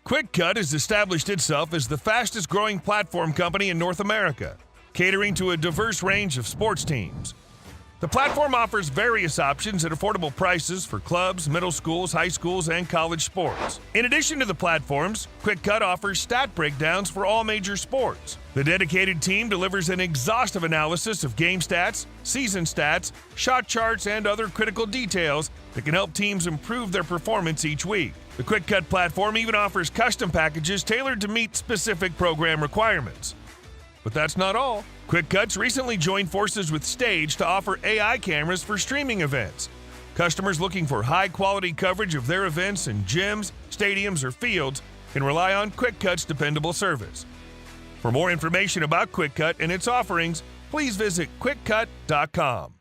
Quick Cut has established itself as the fastest growing platform company in North America, catering to a diverse range of sports teams. The platform offers various options at affordable prices for clubs, middle schools, high schools, and college sports. In addition to the platforms, Quick Cut offers stat breakdowns for all major sports. The dedicated team delivers an exhaustive analysis of game stats, season stats, shot charts, and other critical details that can help teams improve their performance each week. The Quick Cut platform even offers custom packages tailored to meet specific program requirements. But that's not all. Quick Cuts recently joined forces with Stage to offer AI cameras for streaming events. Customers looking for high-quality coverage of their events in gyms, stadiums, or fields can rely on Quick Cut's dependable service. For more information about Quick Cut and its offerings, please visit quickcut.com.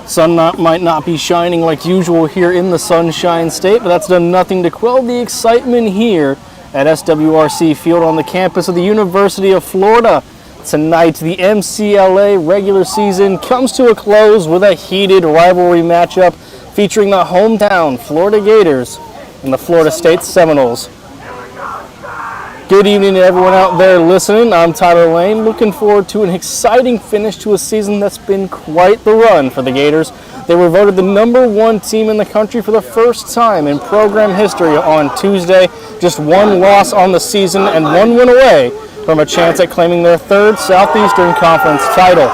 Sun might not be shining like usual here in the Sunshine State, but that's done nothing to quell the excitement here at SWRC Field on the campus of the University of Florida. Tonight, the MCLA regular season comes to a close with a heated rivalry matchup featuring the hometown Florida Gators and the Florida State Seminoles. Good evening to everyone out there listening. I'm Tyler Lane, looking forward to an exciting finish to a season that's been quite the run for the Gators. They were voted the #1 team in the country for the first time in program history on Tuesday. Just one loss on the season and one win away from a chance at claiming their third Southeastern Conference title.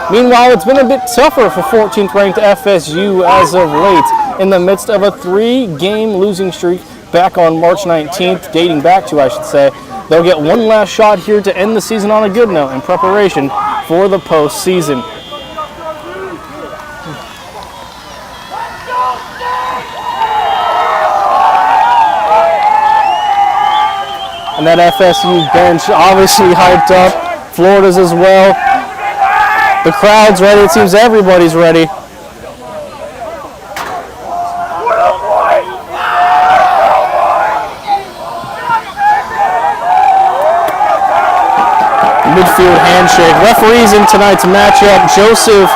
Meanwhile, it's been a bit tougher for 14th ranked FSU as of late in the midst of a 3-game losing streak back on March 19th, dating back to, I should say. They'll get one last shot here to end the season on a good note in preparation for the postseason. And that FSU bench obviously hyped up. Florida's as well. The crowd's ready. It seems everybody's ready. Midfield handshake. Referees in tonight's matchup, Joseph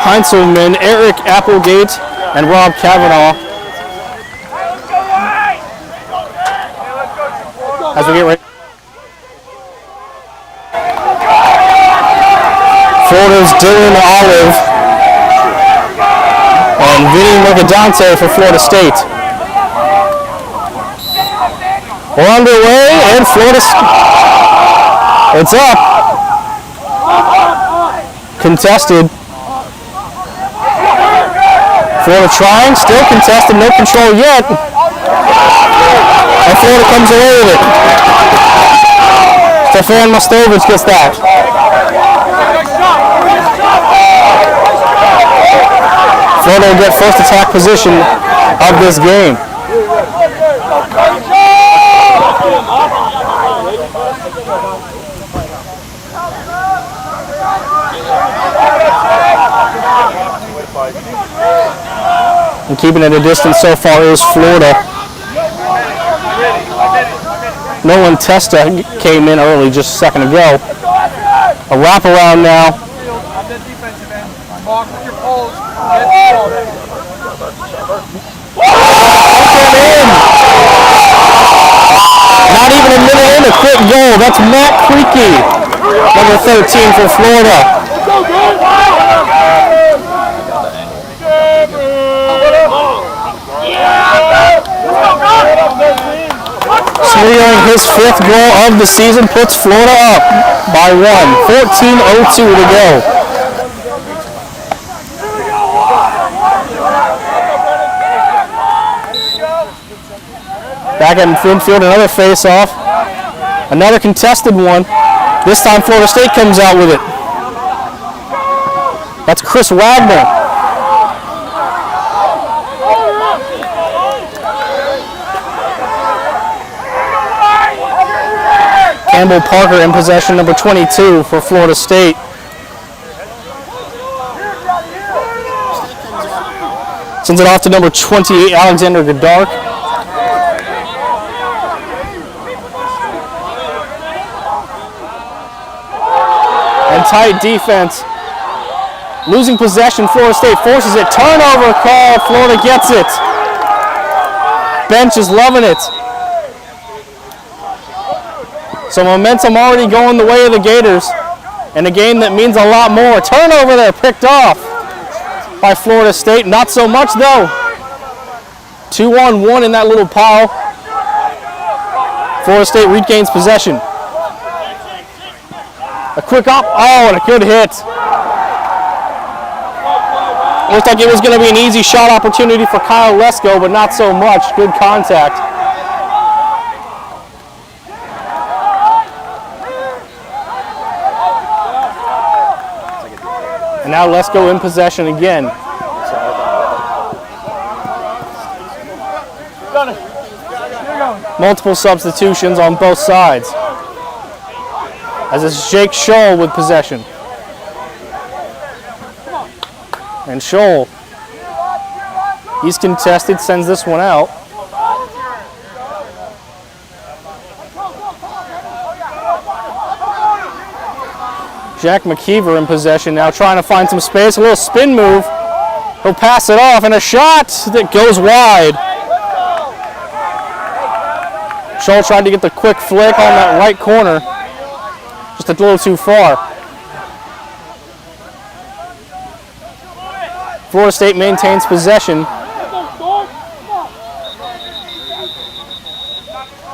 Heinzelman, Eric Applegate, and Rob Kavanaugh. As we get ready. Florida's Dylan Olive and Vinny Mercadante for Florida State. We're underway, and Florida, it's up. Contested. Florida trying, still contested, no control yet. And Florida comes away with it. Stefan Mostovich gets that. Florida will get first attack position of this game. And keeping it a distance so far is Florida. Nolan Testa came in early just a second ago. A wraparound now. Not even a minute in, a quick goal. That's Matt Creaky, number 13 for Florida. Scoring his 5th goal of the season puts Florida up by 1. 14:02 to go. Back in midfield, another face-off. Another contested one. This time Florida State comes out with it. That's Chris Wagner. Campbell Parker in possession, number 22 for Florida State. Sends it off to number 28, Alexander Godark. And tight defense. Losing possession, Florida State forces it. Turnover call, Florida gets it. Bench is loving it. So momentum already going the way of the Gators in a game that means a lot more. Turnover there, picked off by Florida State. Not so much though. 2-on-1 in that little pile. Florida State regains possession. A quick up, and a good hit. Looked like it was going to be an easy shot opportunity for Kyle Lesko, but not so much. Good contact. And now Lesko in possession again. Multiple substitutions on both sides. As it's Jake Scholl with possession. And Scholl, he's contested, sends this one out. Jack McKeever in possession now, trying to find some space. A little spin move. He'll pass it off, and a shot that goes wide. Scholl tried to get the quick flick on that right corner. Just a little too far. Florida State maintains possession.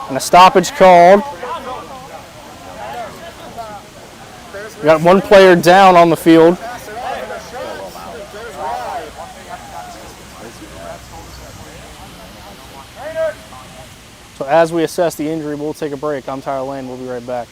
And a stoppage called. We got one player down on the field. So as we assess the injury, we'll take a break. I'm Tyler Lane. We'll be right back.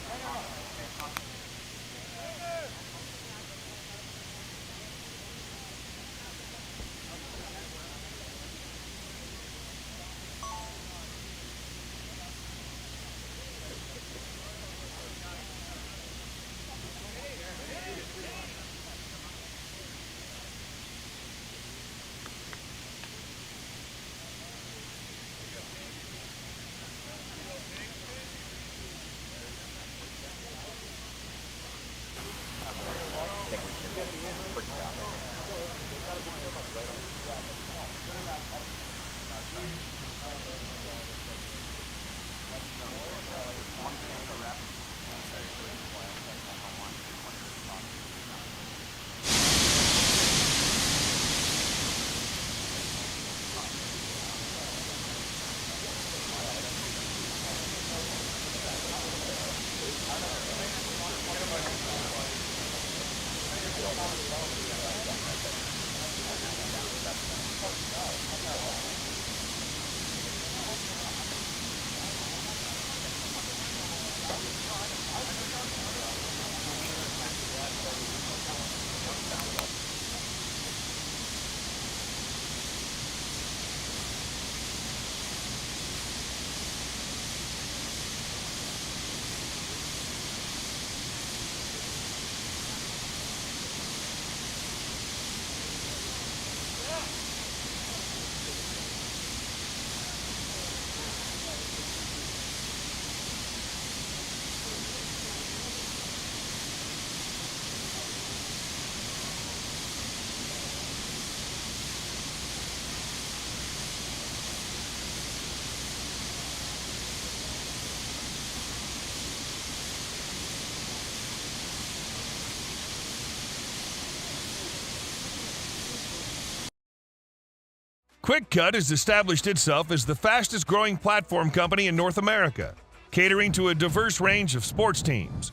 Quick Cut has established itself as the fastest growing platform company in North America, catering to a diverse range of sports teams.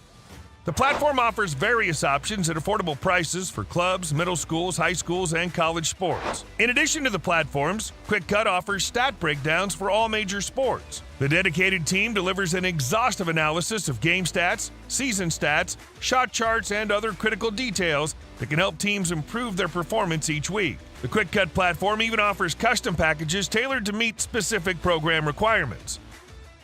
The platform offers various options at affordable prices for clubs, middle schools, high schools, and college sports. In addition to the platforms, Quick Cut offers stat breakdowns for all major sports. The dedicated team delivers an exhaustive analysis of game stats, season stats, shot charts, and other critical details that can help teams improve their performance each week. The Quick Cut platform even offers custom packages tailored to meet specific program requirements.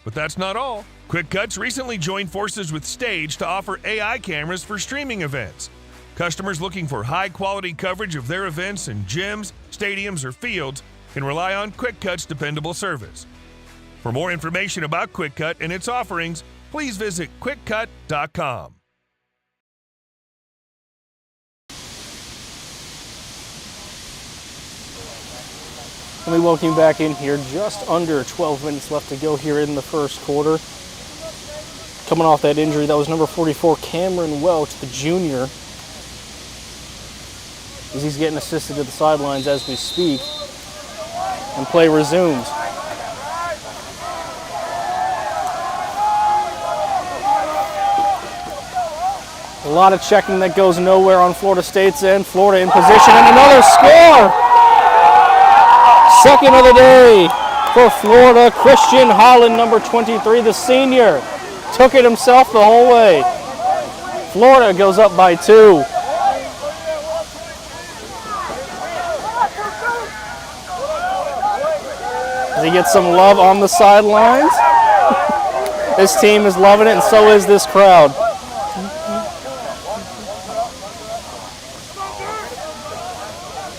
But that's not all. Quick Cuts recently joined forces with Stage to offer AI cameras for streaming events. Customers looking for high-quality coverage of their events in gyms, stadiums, or fields can rely on Quick Cut's dependable service. For more information about Quick Cut and its offerings, please visit quickcut.com. Let me welcome you back in here. Just under 12 minutes left to go here in the first quarter. Coming off that injury, that was number 44, Cameron Welch, the junior. As he's getting assisted to the sidelines as we speak. And play resumes. A lot of checking that goes nowhere on Florida State's end. Florida in position and another score! Second of the day for Florida. Christian Holland, number 23, the senior, took it himself the whole way. Florida goes up by 2. As he gets some love on the sidelines. This team is loving it, and so is this crowd.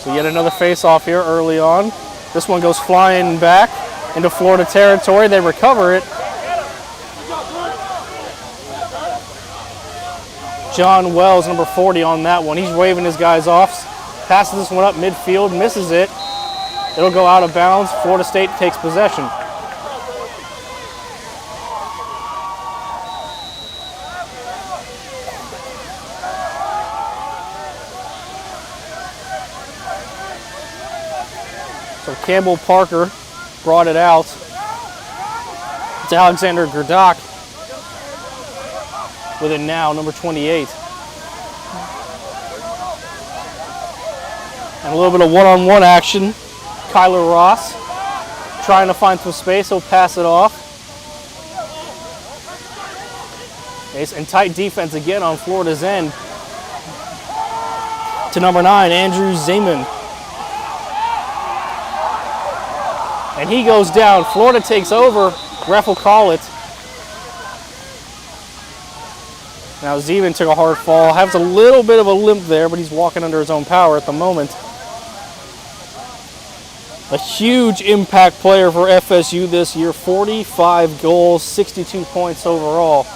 So yet another face-off here early on. This one goes flying back into Florida territory. They recover it. John Wells, number 40 on that one. He's waving his guys off. Passes this one up midfield, misses it. It'll go out of bounds. Florida State takes possession. So Campbell Parker brought it out. It's Alexander Gerdak with it now, number 28. And a little bit of one-on-one action. Kyler Ross trying to find some space. He'll pass it off. And tight defense again on Florida's end. To number 9, Andrew Zeman. And he goes down. Florida takes over. Ref will call it. Now Zeman took a hard fall. Has a little bit of a limp there, but he's walking under his own power at the moment. A huge impact player for FSU this year. 45 goals, 62 points overall.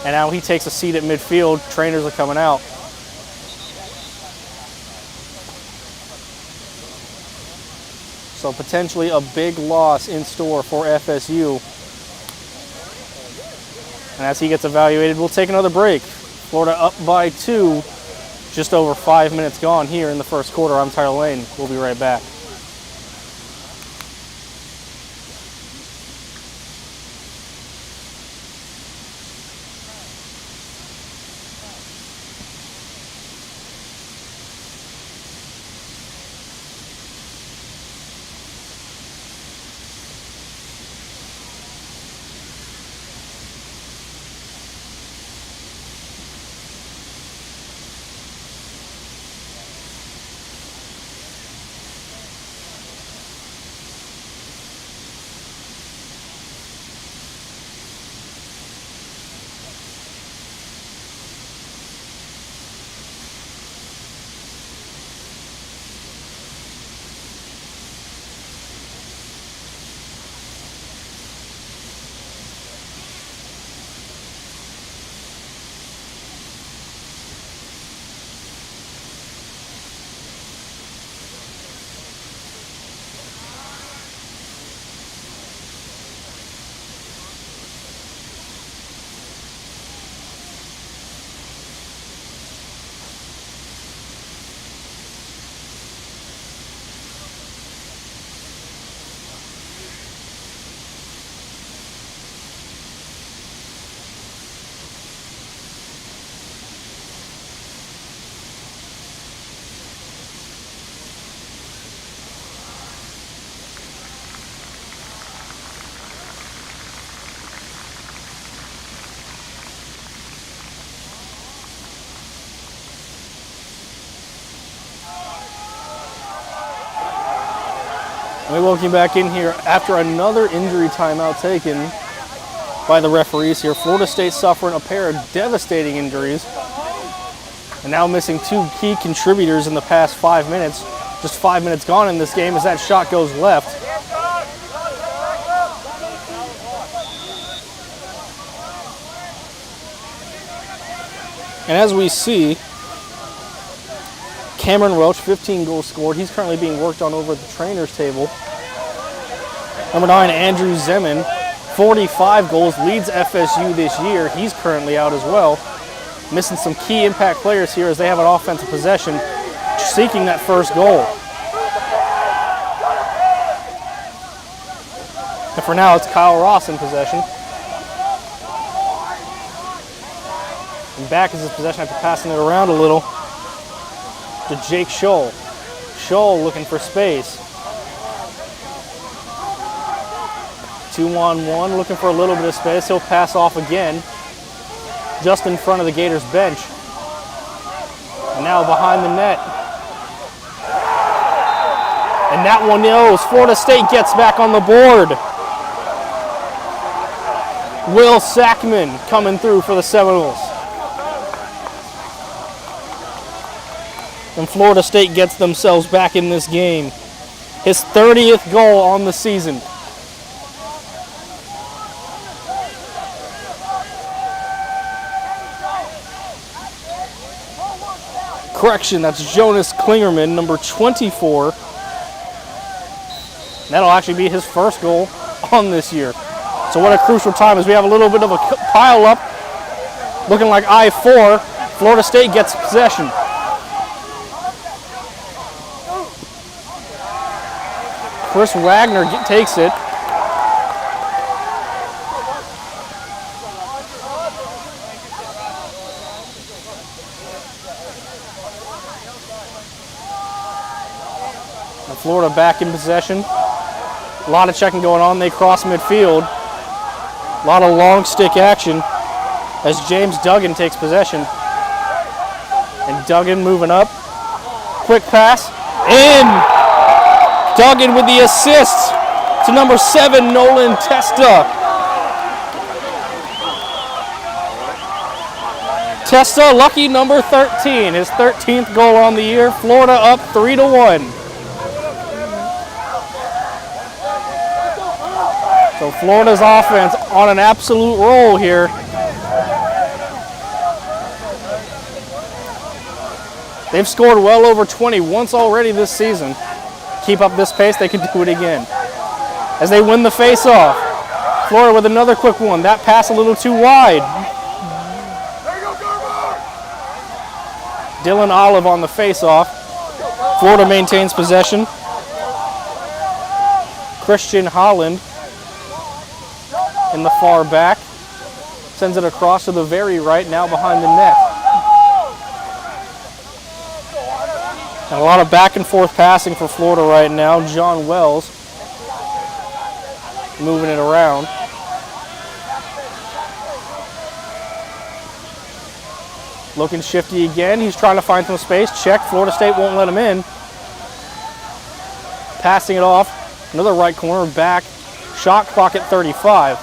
And now he takes a seat at midfield. Trainers are coming out. So potentially a big loss in store for FSU. And as he gets evaluated, we'll take another break. Florida up by 2, just over 5 minutes gone here in the first quarter. I'm Tyler Lane. We'll be right back. We welcome you back in here after another injury timeout taken by the referees here. Florida State suffering a pair of devastating injuries and now missing 2 key contributors in the past 5 minutes. Just 5 minutes gone in this game as that shot goes left. And as we see, Cameron Welch, 15 goals scored. He's currently being worked on over at the trainer's table. Number 9, Andrew Zeman, 45 goals, leads FSU this year. He's currently out as well. Missing some key impact players here as they have an offensive possession, seeking that first goal. And for now, it's Kyle Ross in possession. And back is his possession after passing it around a little to Jake Scholl. Scholl looking for space. 2-on-1, looking for a little bit of space. He'll pass off again, just in front of the Gators bench. And now behind the net. And that one goes. Florida State gets back on the board. Will Sackman coming through for the Seminoles. And Florida State gets themselves back in this game. His 30th goal on the season. Correction, that's Jonas Klingerman, number 24. That'll actually be his first goal on this year. So what a crucial time as we have a little bit of a pile up. Looking like I-4. Florida State gets possession. Chris Wagner takes it. And Florida back in possession. A lot of checking going on. They cross midfield. A lot of long stick action as James Duggan takes possession. And Duggan moving up. Quick pass. In! Duggan with the assist to number 7, Nolan Testa. Testa, lucky number 13, his 13th goal on the year. Florida up 3-1. So Florida's offense on an absolute roll here. They've scored well over 20 once already this season. keep up this pace, they can do it again. As they win the face-off. Florida with another quick one. That pass a little too wide. Dylan Olive on the face-off. Florida maintains possession. Christian Holland in the far back. Sends it across to the very right, now behind the net. And a lot of back and forth passing for Florida right now. John Wells moving it around. Looking shifty again. He's trying to find some space. Check. Florida State won't let him in. Passing it off. Another right corner back. Shot clock at 35.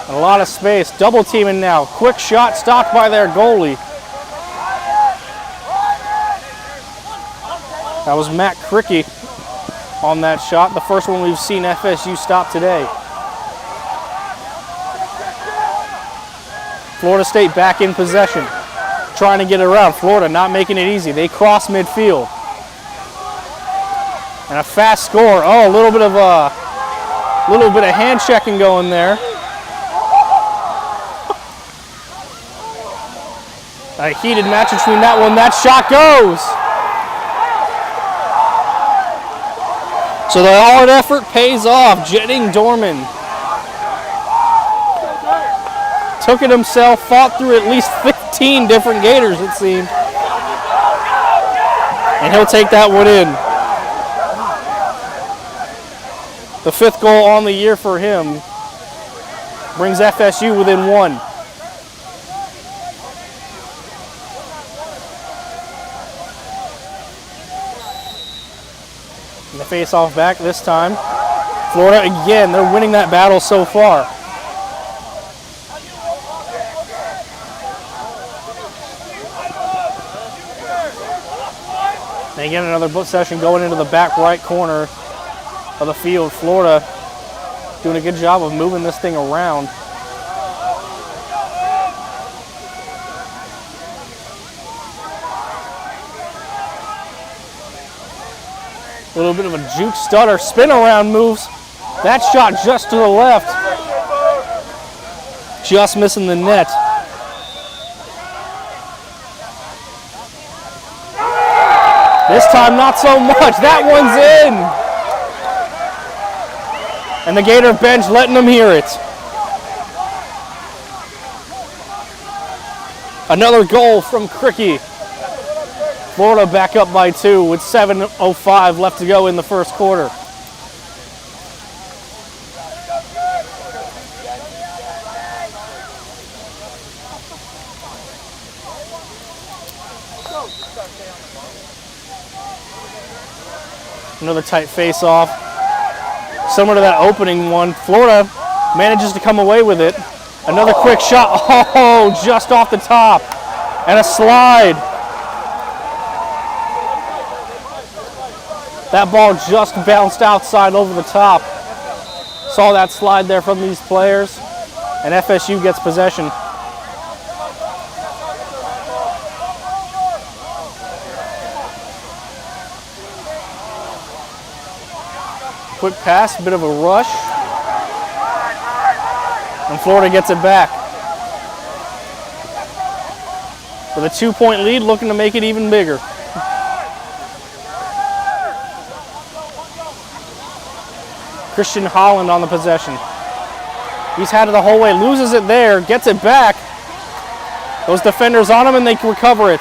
And a lot of space. Double teaming now. Quick shot stopped by their goalie. That was Matt Cricky on that shot. The first one we've seen FSU stop today. Florida State back in possession. Trying to get it around. Florida not making it easy. They cross midfield. And a fast score. Oh, a little bit of hand checking going there. A heated match between that one. That shot goes. So the hard effort pays off. Jennings Dorman took it himself, fought through at least 15 different Gators, it seemed. And he'll take that one in. The 5th goal on the year for him brings FSU within 1. And the face-off back this time. Florida again, they're winning that battle so far. And again, another possession going into the back right corner of the field. Florida doing a good job of moving this thing around. A little bit of a juke stutter, spin around moves. That shot just to the left. Just missing the net. This time not so much. That one's in. And the Gator bench letting them hear it. Another goal from Cricky. Florida back up by 2 with 7:05 left to go in the first quarter. Another tight face-off. Similar to that opening one. Florida manages to come away with it. Another quick shot. Oh, just off the top. And a slide. That ball just bounced outside over the top. Saw that slide there from these players. And FSU gets possession. Quick pass, bit of a rush. And Florida gets it back. With a 2-point lead, looking to make it even bigger. Christian Holland on the possession. He's had it the whole way, loses it there, gets it back. Those defenders on him and they can recover it.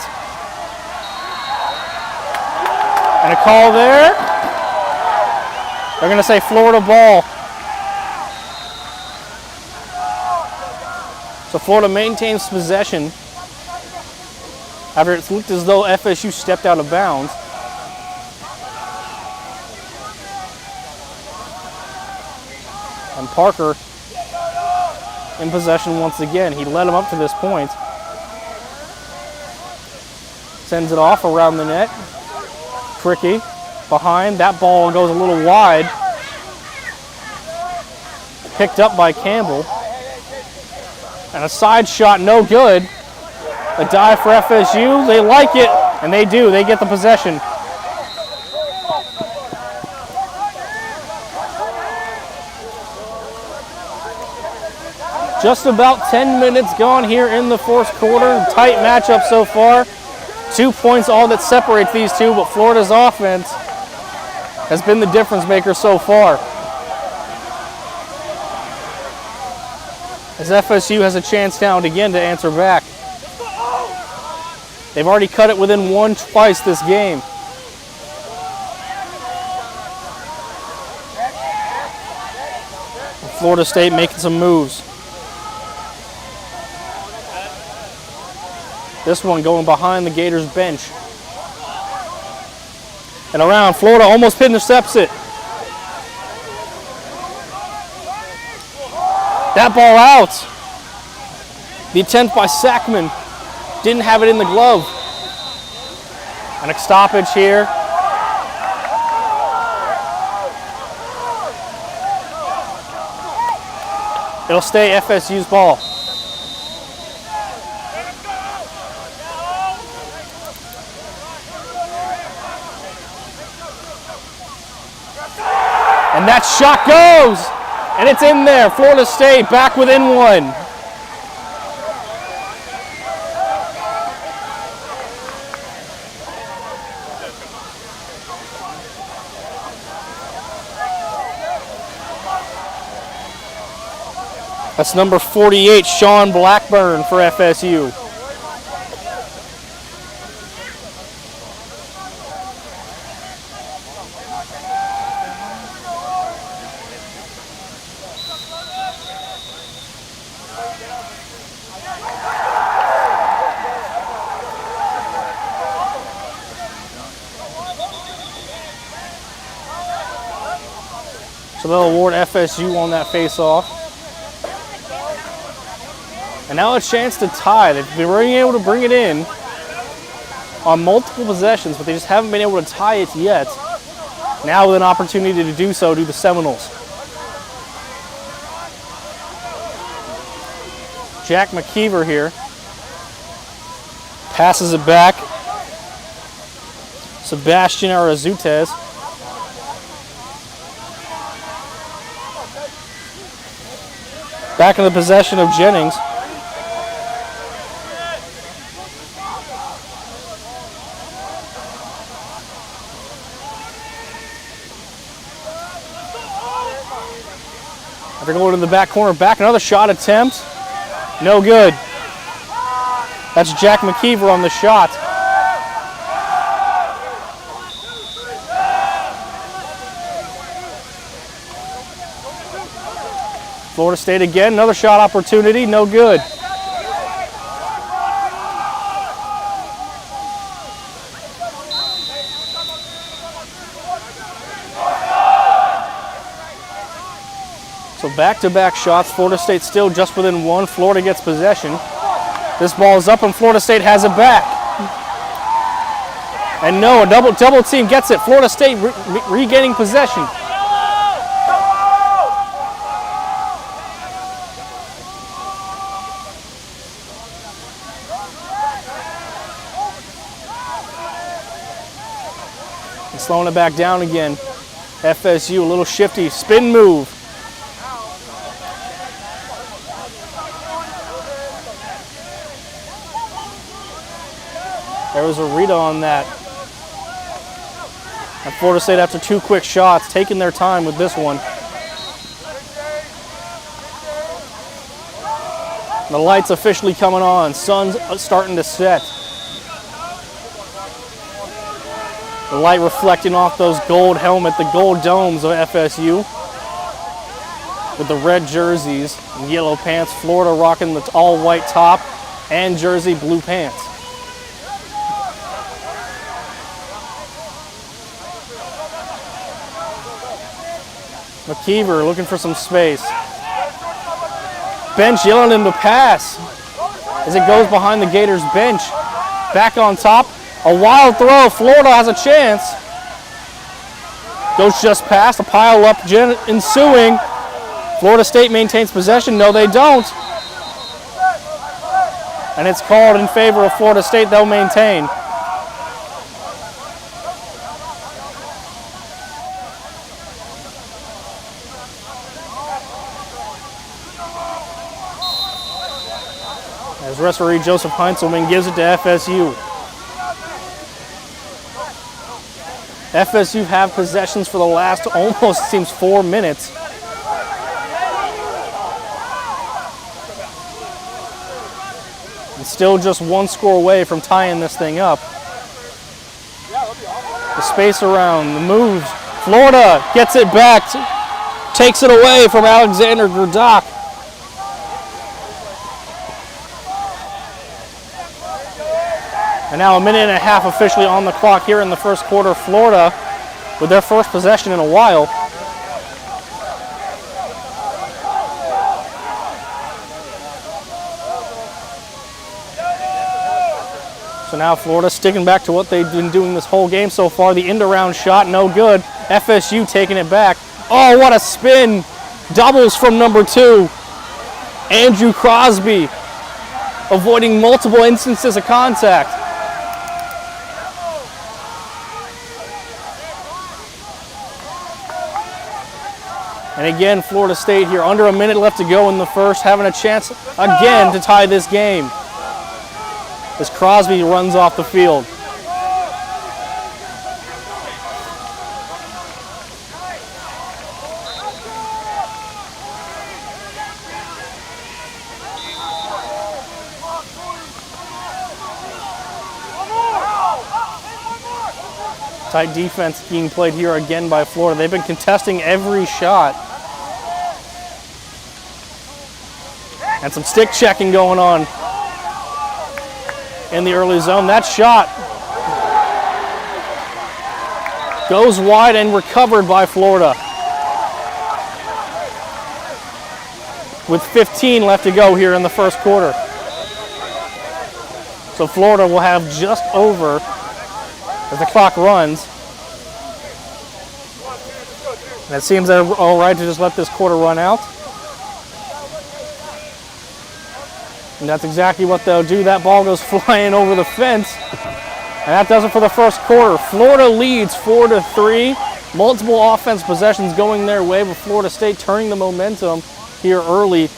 And a call there. They're going to say Florida ball. So Florida maintains possession after it looked as though FSU stepped out of bounds. And Parker in possession once again. He led him up to this point. Sends it off around the net. Cricky behind. That ball goes a little wide. Picked up by Campbell. And a side shot, no good. A dive for FSU. They like it, and they do. They get the possession. Just about 10 minutes gone here in the fourth quarter. Tight matchup so far. 2 points all that separates these two, but Florida's offense has been the difference maker so far. As FSU has a chance now and again to answer back. They've already cut it within one twice this game. Florida State making some moves. This one going behind the Gators bench. And around, Florida almost intercepts it. That ball out. The attempt by Sackman. Didn't have it in the glove. And a stoppage here. It'll stay FSU's ball. And that shot goes, and it's in there. Florida State back within one. That's number 48, Sean Blackburn for FSU. So they'll award FSU on that face-off. And now a chance to tie. They've been able to bring it in on multiple possessions, but they just haven't been able to tie it yet. Now with an opportunity to do so, do the Seminoles. Jack McKeever here. Passes it back. Sebastian Arazutez. Back in the possession of Jennings. They're going to the back corner, back another shot attempt. No good. That's Jack McKeever on the shot. Florida State again, another shot opportunity, no good. So back-to-back shots, Florida State still just within one. Florida gets possession. This ball is up and Florida State has it back. And no, a double team gets it. Florida State regaining possession. And slowing it back down again. FSU, a little shifty, spin move. There was a read on that. And Florida State, after two quick shots, taking their time with this one. The lights officially coming on. Sun's starting to set. The light reflecting off those gold helmet, the gold domes of FSU. With the red jerseys and yellow pants. Florida rocking the all-white top and jersey blue pants. McKeever looking for some space. Bench yelling him to pass as it goes behind the Gators bench. Back on top, a wild throw. Florida has a chance. Goes just past, a pile up ensuing. Florida State maintains possession. No, they don't. And it's called in favor of Florida State. They'll maintain. As referee Joseph Heinzelman gives it to FSU. FSU have possessions for the last almost seems 4 minutes. And still just one score away from tying this thing up. The space around, the moves. Florida gets it back, takes it away from Alexander Gerdak. And now a minute and a half officially on the clock here in the first quarter. Florida with their first possession in a while. So now Florida sticking back to what they've been doing this whole game so far. The end-around shot, no good. FSU taking it back. Oh, what a spin. Doubles from number 2. Andrew Crosby avoiding multiple instances of contact. And again, Florida State here, under a minute left to go in the first, having a chance again to tie this game as Crosby runs off the field. Tight defense being played here again by Florida. They've been contesting every shot. And some stick checking going on in the early zone. That shot goes wide and recovered by Florida. With 15 left to go here in the first quarter. So Florida will have just over as the clock runs. And it seems they're all right to just let this quarter run out. And that's exactly what they'll do. That ball goes flying over the fence. And that does it for the first quarter. Florida leads 4-3. Multiple offense possessions going their way, but Florida State turning the momentum here early,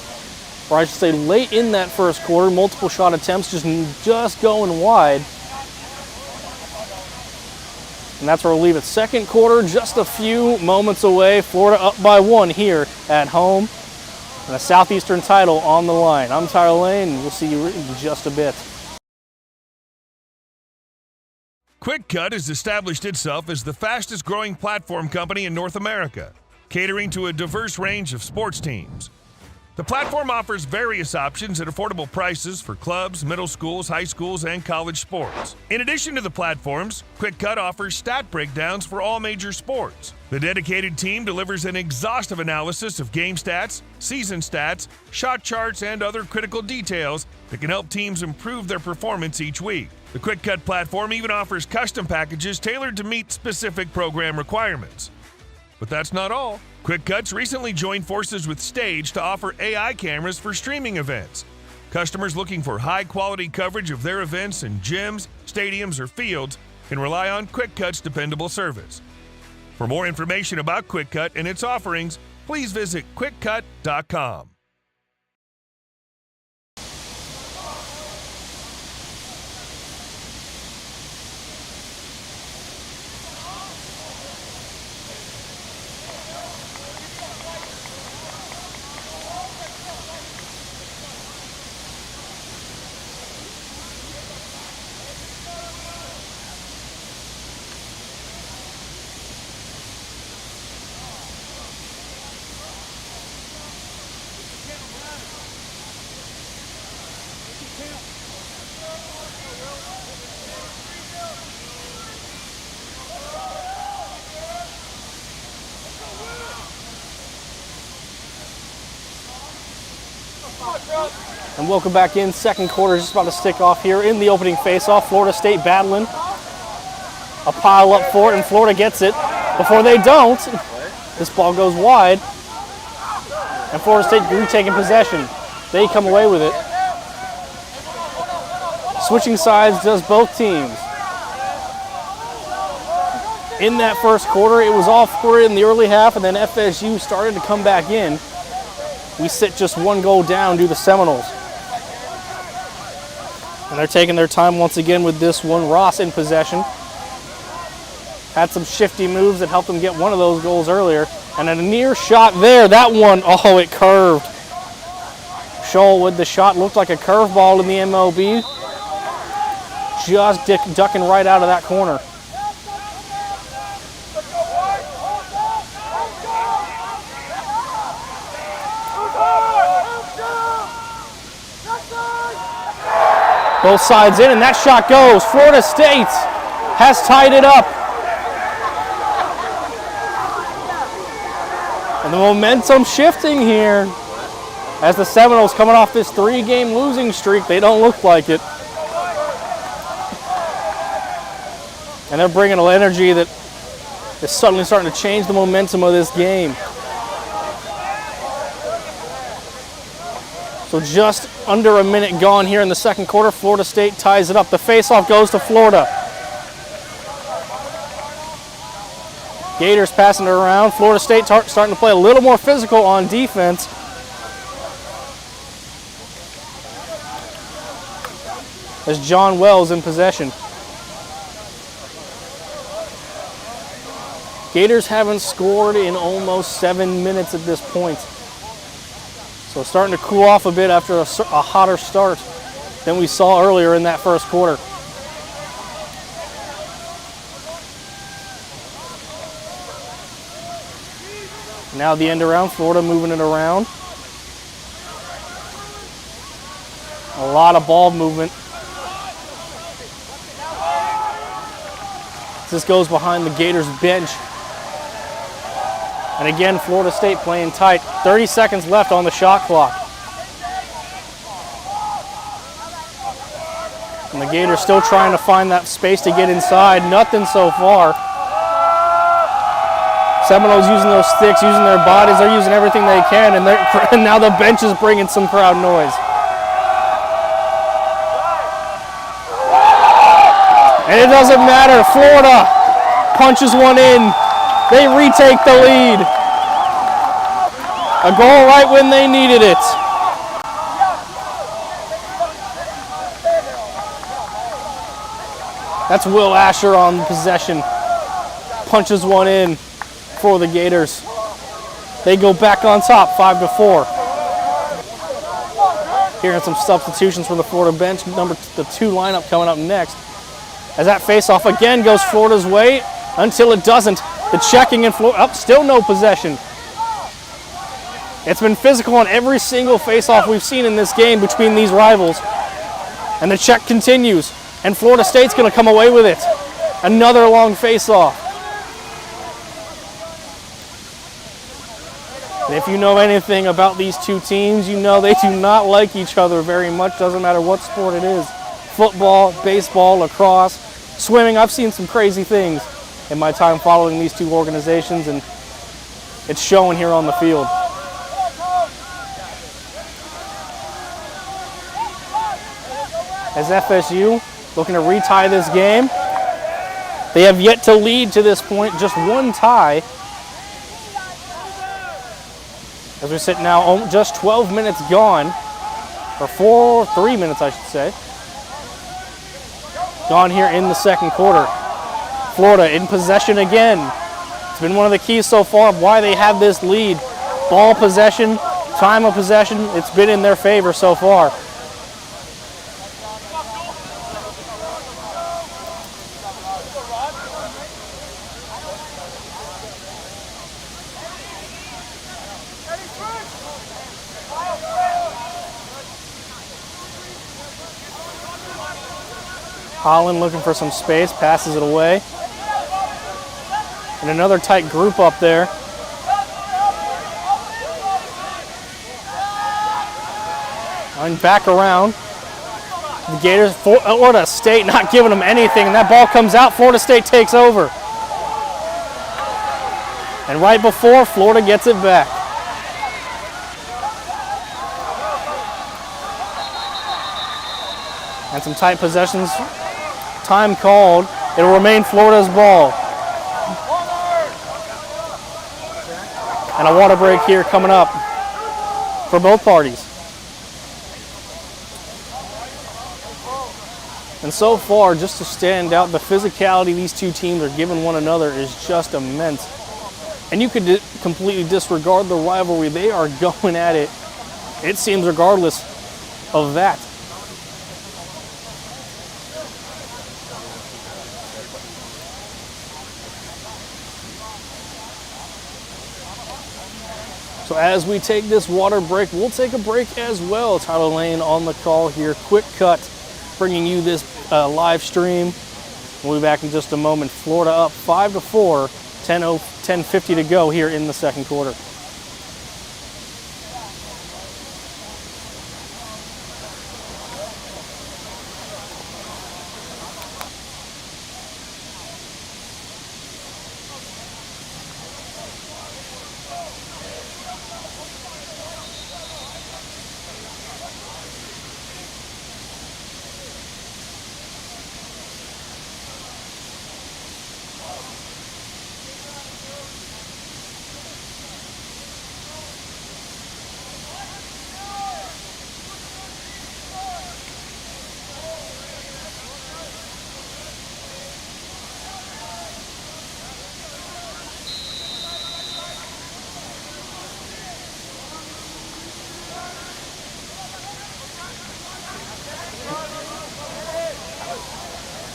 or I should say late in that first quarter. Multiple shot attempts just going wide. And that's where we'll leave it. Second quarter, just a few moments away. Florida up by 1 here at home. And a Southeastern title on the line. I'm Tyler Lane, and we'll see you in just a bit. Quick Cut has established itself as the fastest growing platform company in North America, catering to a diverse range of sports teams. The platform offers various options at affordable prices for clubs, middle schools, high schools, and college sports. In addition to the platforms, Quick Cut offers stat breakdowns for all major sports. The dedicated team delivers an exhaustive analysis of game stats, season stats, shot charts, and other critical details that can help teams improve their performance each week. The Quick Cut platform even offers custom packages tailored to meet specific program requirements. But that's not all. Quick Cuts recently joined forces with Stage to offer AI cameras for streaming events. Customers looking for high-quality coverage of their events in gyms, stadiums, or fields can rely on Quick Cut's dependable service. For more information about Quick Cut and its offerings, please visit quickcut.com. And welcome back in. Second quarter just about to stick off here in the opening face-off. Florida State battling a pile up for it, and Florida gets it before they don't. This ball goes wide, and Florida State retaking possession. They come away with it. Switching sides does both teams. In that first quarter, it was all Florida in the early half, and then FSU started to come back in. We sit just one goal down due to the Seminoles. And they're taking their time once again with this one. Ross in possession. Had some shifty moves that helped them get one of those goals earlier. And a near shot there. That one, oh, it curved. Scholl with the shot. Looked like a curveball in the MLB. Just ducking right out of that corner. Both sides in, and that shot goes. Florida State has tied it up. And the momentum shifting here as the Seminoles coming off this 3-game losing streak. They don't look like it. And they're bringing an energy that is suddenly starting to change the momentum of this game. So just under a minute gone here in the second quarter. Florida State ties it up. The faceoff goes to Florida. Gators passing it around. Florida State starting to play a little more physical on defense. As John Wells in possession. Gators haven't scored in almost 7 minutes at this point. So starting to cool off a bit after a hotter start than we saw earlier in that first quarter. Now the end around, Florida moving it around. A lot of ball movement. This goes behind the Gators bench. And again, Florida State playing tight. 30 seconds left on the shot clock. And the Gators still trying to find that space to get inside. Nothing so far. Seminoles using those sticks, using their bodies. They're using everything they can. And now the bench is bringing some crowd noise. And it doesn't matter. Florida punches one in. They retake the lead. A goal right when they needed it. That's Will Asher on possession. Punches one in for the Gators. They go back on top, 5-4. Hearing some substitutions for the Florida bench. The 2 lineup coming up next. As that faceoff again goes Florida's way until it doesn't. The checking in Florida, still no possession. It's been physical on every single faceoff we've seen in this game between these rivals. And the check continues. And Florida State's going to come away with it. Another long faceoff. And if you know anything about these two teams, you know they do not like each other very much. Doesn't matter what sport it is. Football, baseball, lacrosse, swimming. I've seen some crazy things in my time following these two organizations, and it's showing here on the field. As FSU looking to retie this game. They have yet to lead to this point, just one tie. As we sit now, just 12 minutes gone, or 3 minutes I should say, gone here in the second quarter. Florida in possession again. It's been one of the keys so far of why they have this lead. Ball possession, time of possession, it's been in their favor so far. Holland looking for some space, passes it away. And another tight group up there. And back around. The Gators, Florida State not giving them anything, and that ball comes out, Florida State takes over. And right before, Florida gets it back. And some tight possessions. Time called. It'll remain Florida's ball. And a water break here coming up for both parties. And so far, just to stand out, the physicality these two teams are giving one another is just immense. And you could completely disregard the rivalry. They are going at it, it seems, regardless of that. So as we take this water break, we'll take a break as well. Tyler Lane on the call here. Quick cut, bringing you this live stream. We'll be back in just a moment. Florida up 5-4, 10:50 to go here in the second quarter.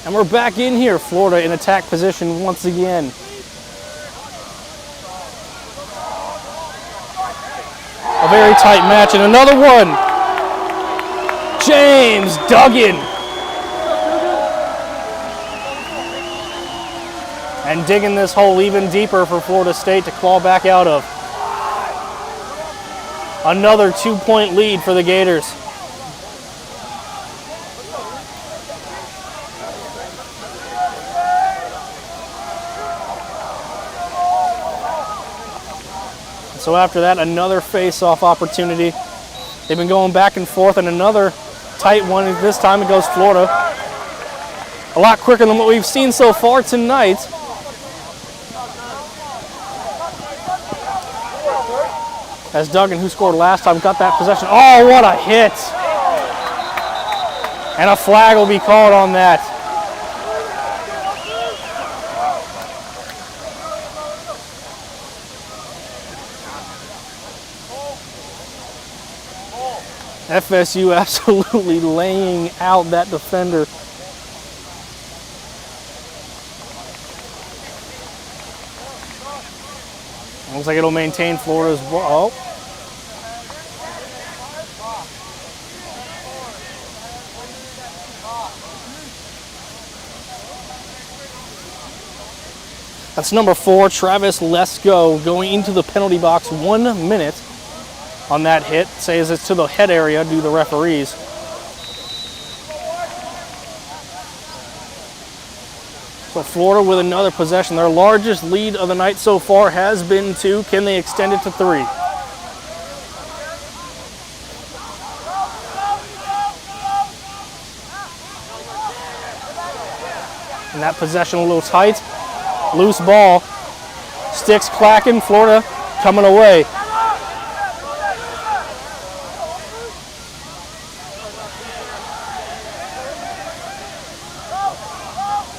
And we're back in here, Florida in attack position once again. A very tight match, and another one. James Duggan. And digging this hole even deeper for Florida State to claw back out of. Another 2-point lead for the Gators. So after that, another face-off opportunity. They've been going back and forth, and another tight one. This time it goes Florida. A lot quicker than what we've seen so far tonight. As Duggan, who scored last time, got that possession. Oh, what a hit! And a flag will be called on that. FSU absolutely laying out that defender. Looks like it'll maintain Florida's ball. Oh. That's number 4, Travis Lesko, going into the penalty box. 1 minute on that hit. Says it's to the head area due to the referees. So Florida with another possession. Their largest lead of the night so far has been 2. Can they extend it to 3? And that possession a little tight. Loose ball. Sticks clacking. Florida coming away.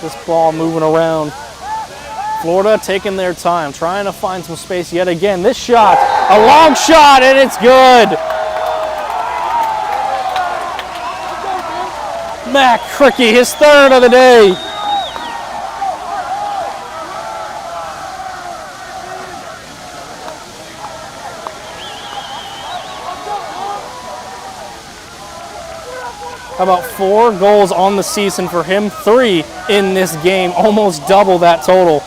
This ball moving around. Florida taking their time, trying to find some space yet again. This shot, a long shot, and it's good. Matt Cricky, his 3rd of the day. About 4 goals on the season for him, 3 in this game, almost double that total.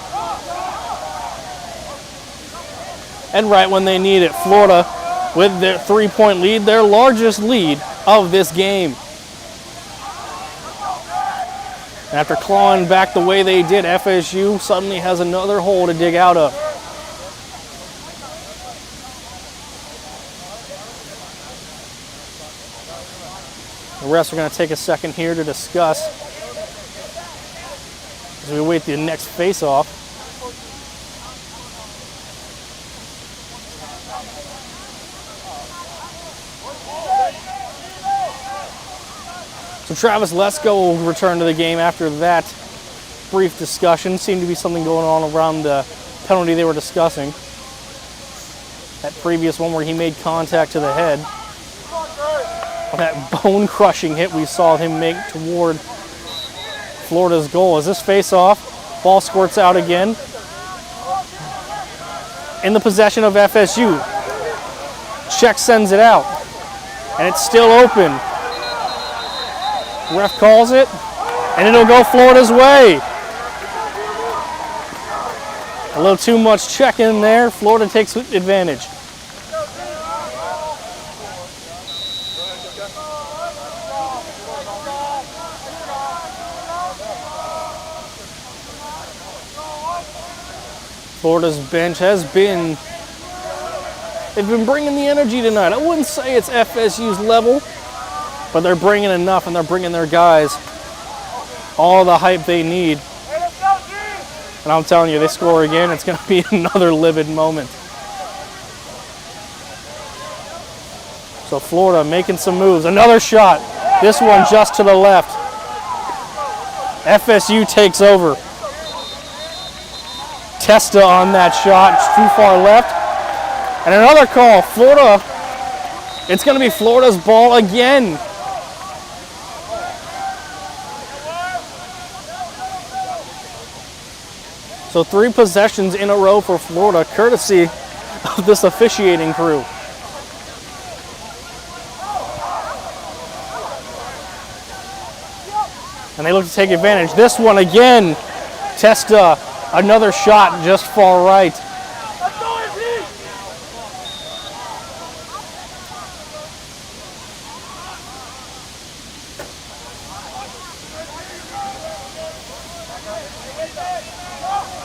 And right when they need it, Florida with their 3-point lead, their largest lead of this game. And after clawing back the way they did, FSU suddenly has another hole to dig out of. The refs are going to take a second here to discuss as we await the next face-off. So Travis Lesko will return to the game after that brief discussion. Seemed to be something going on around the penalty they were discussing. That previous one where he made contact to the head. That bone-crushing hit we saw him make toward Florida's goal. As this face-off, ball squirts out again. In the possession of FSU. Check sends it out. And it's still open. Ref calls it, and it'll go Florida's way. A little too much check in there. Florida takes advantage. Florida's bench they've been bringing the energy tonight. I wouldn't say it's FSU's level, but they're bringing enough, and they're bringing their guys all the hype they need. And I'm telling you, they score again, it's going to be another livid moment. So Florida making some moves. Another shot. This one just to the left. FSU takes over. Testa on that shot. It's too far left. And another call. Florida. It's going to be Florida's ball again. So 3 possessions in a row for Florida, courtesy of this officiating crew. And they look to take advantage. This one again, Testa, another shot just far right.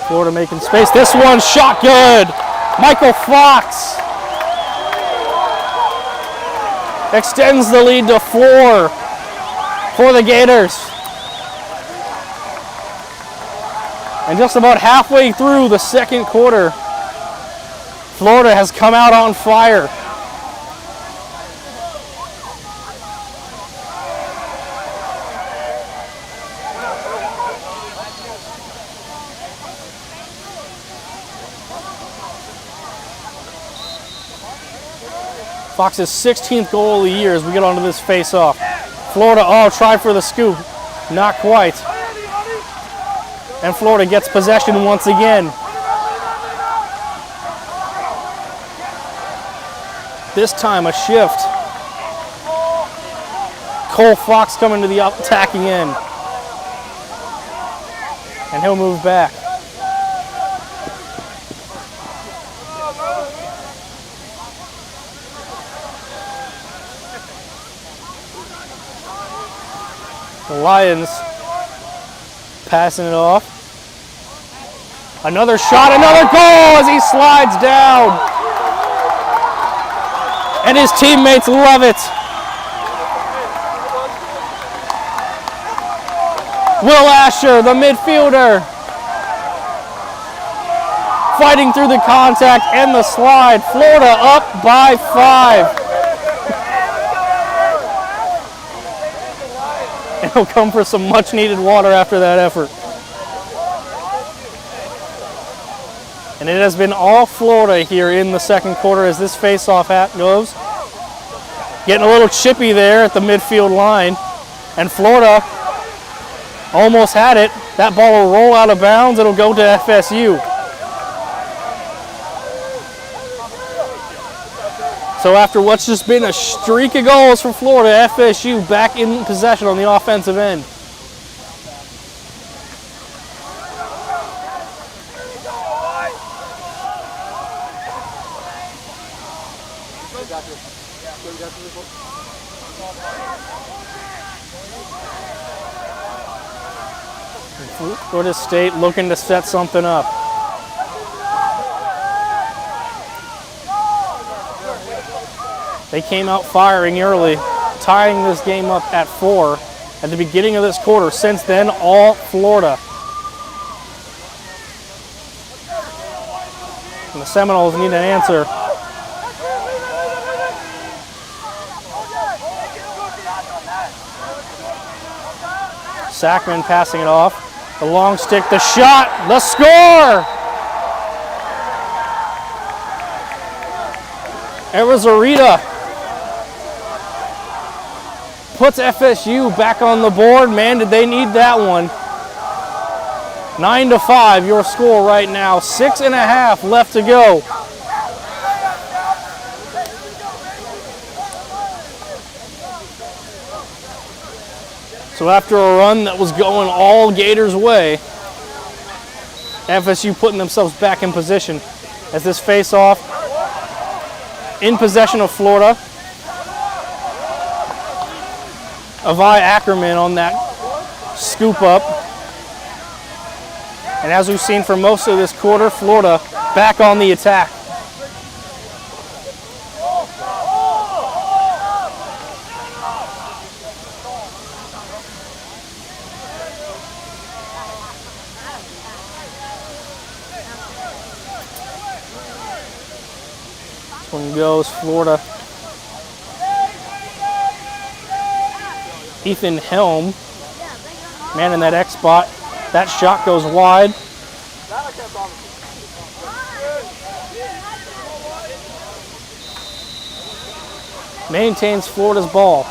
Florida making space. This one shot good. Michael Fox extends the lead to 4 for the Gators. And just about halfway through the second quarter, Florida has come out on fire. Fox's 16th goal of the year as we get onto this face-off. Florida, tried for the scoop. Not quite. And Florida gets possession once again. This time a shift. Cole Fox coming to the attacking end. And he'll move back. The Lions passing it off. Another shot, another goal as he slides down. And his teammates love it. Will Asher, the midfielder, fighting through the contact and the slide. Florida up by 5. And he'll come for some much needed water after that effort. And it has been all Florida here in the second quarter as this face-off goes. Getting a little chippy there at the midfield line. And Florida almost had it. That ball will roll out of bounds. It'll go to FSU. So after what's just been a streak of goals for Florida, FSU back in possession on the offensive end. Florida State looking to set something up. They came out firing early, tying this game up at 4 at the beginning of this quarter. Since then, all Florida. And the Seminoles need an answer. Sackman passing it off. The long stick, the shot, the score! Arizarita puts FSU back on the board. Man, did they need that one. 9-5, your score right now. 6.5 left to go. So after a run that was going all Gators' way, FSU putting themselves back in position as this face-off in possession of Florida. Avi Ackerman on that scoop up. And as we've seen for most of this quarter, Florida back on the attack. This one goes Florida. Ethan Helm, man in that X spot. That shot goes wide. Maintains Florida's ball.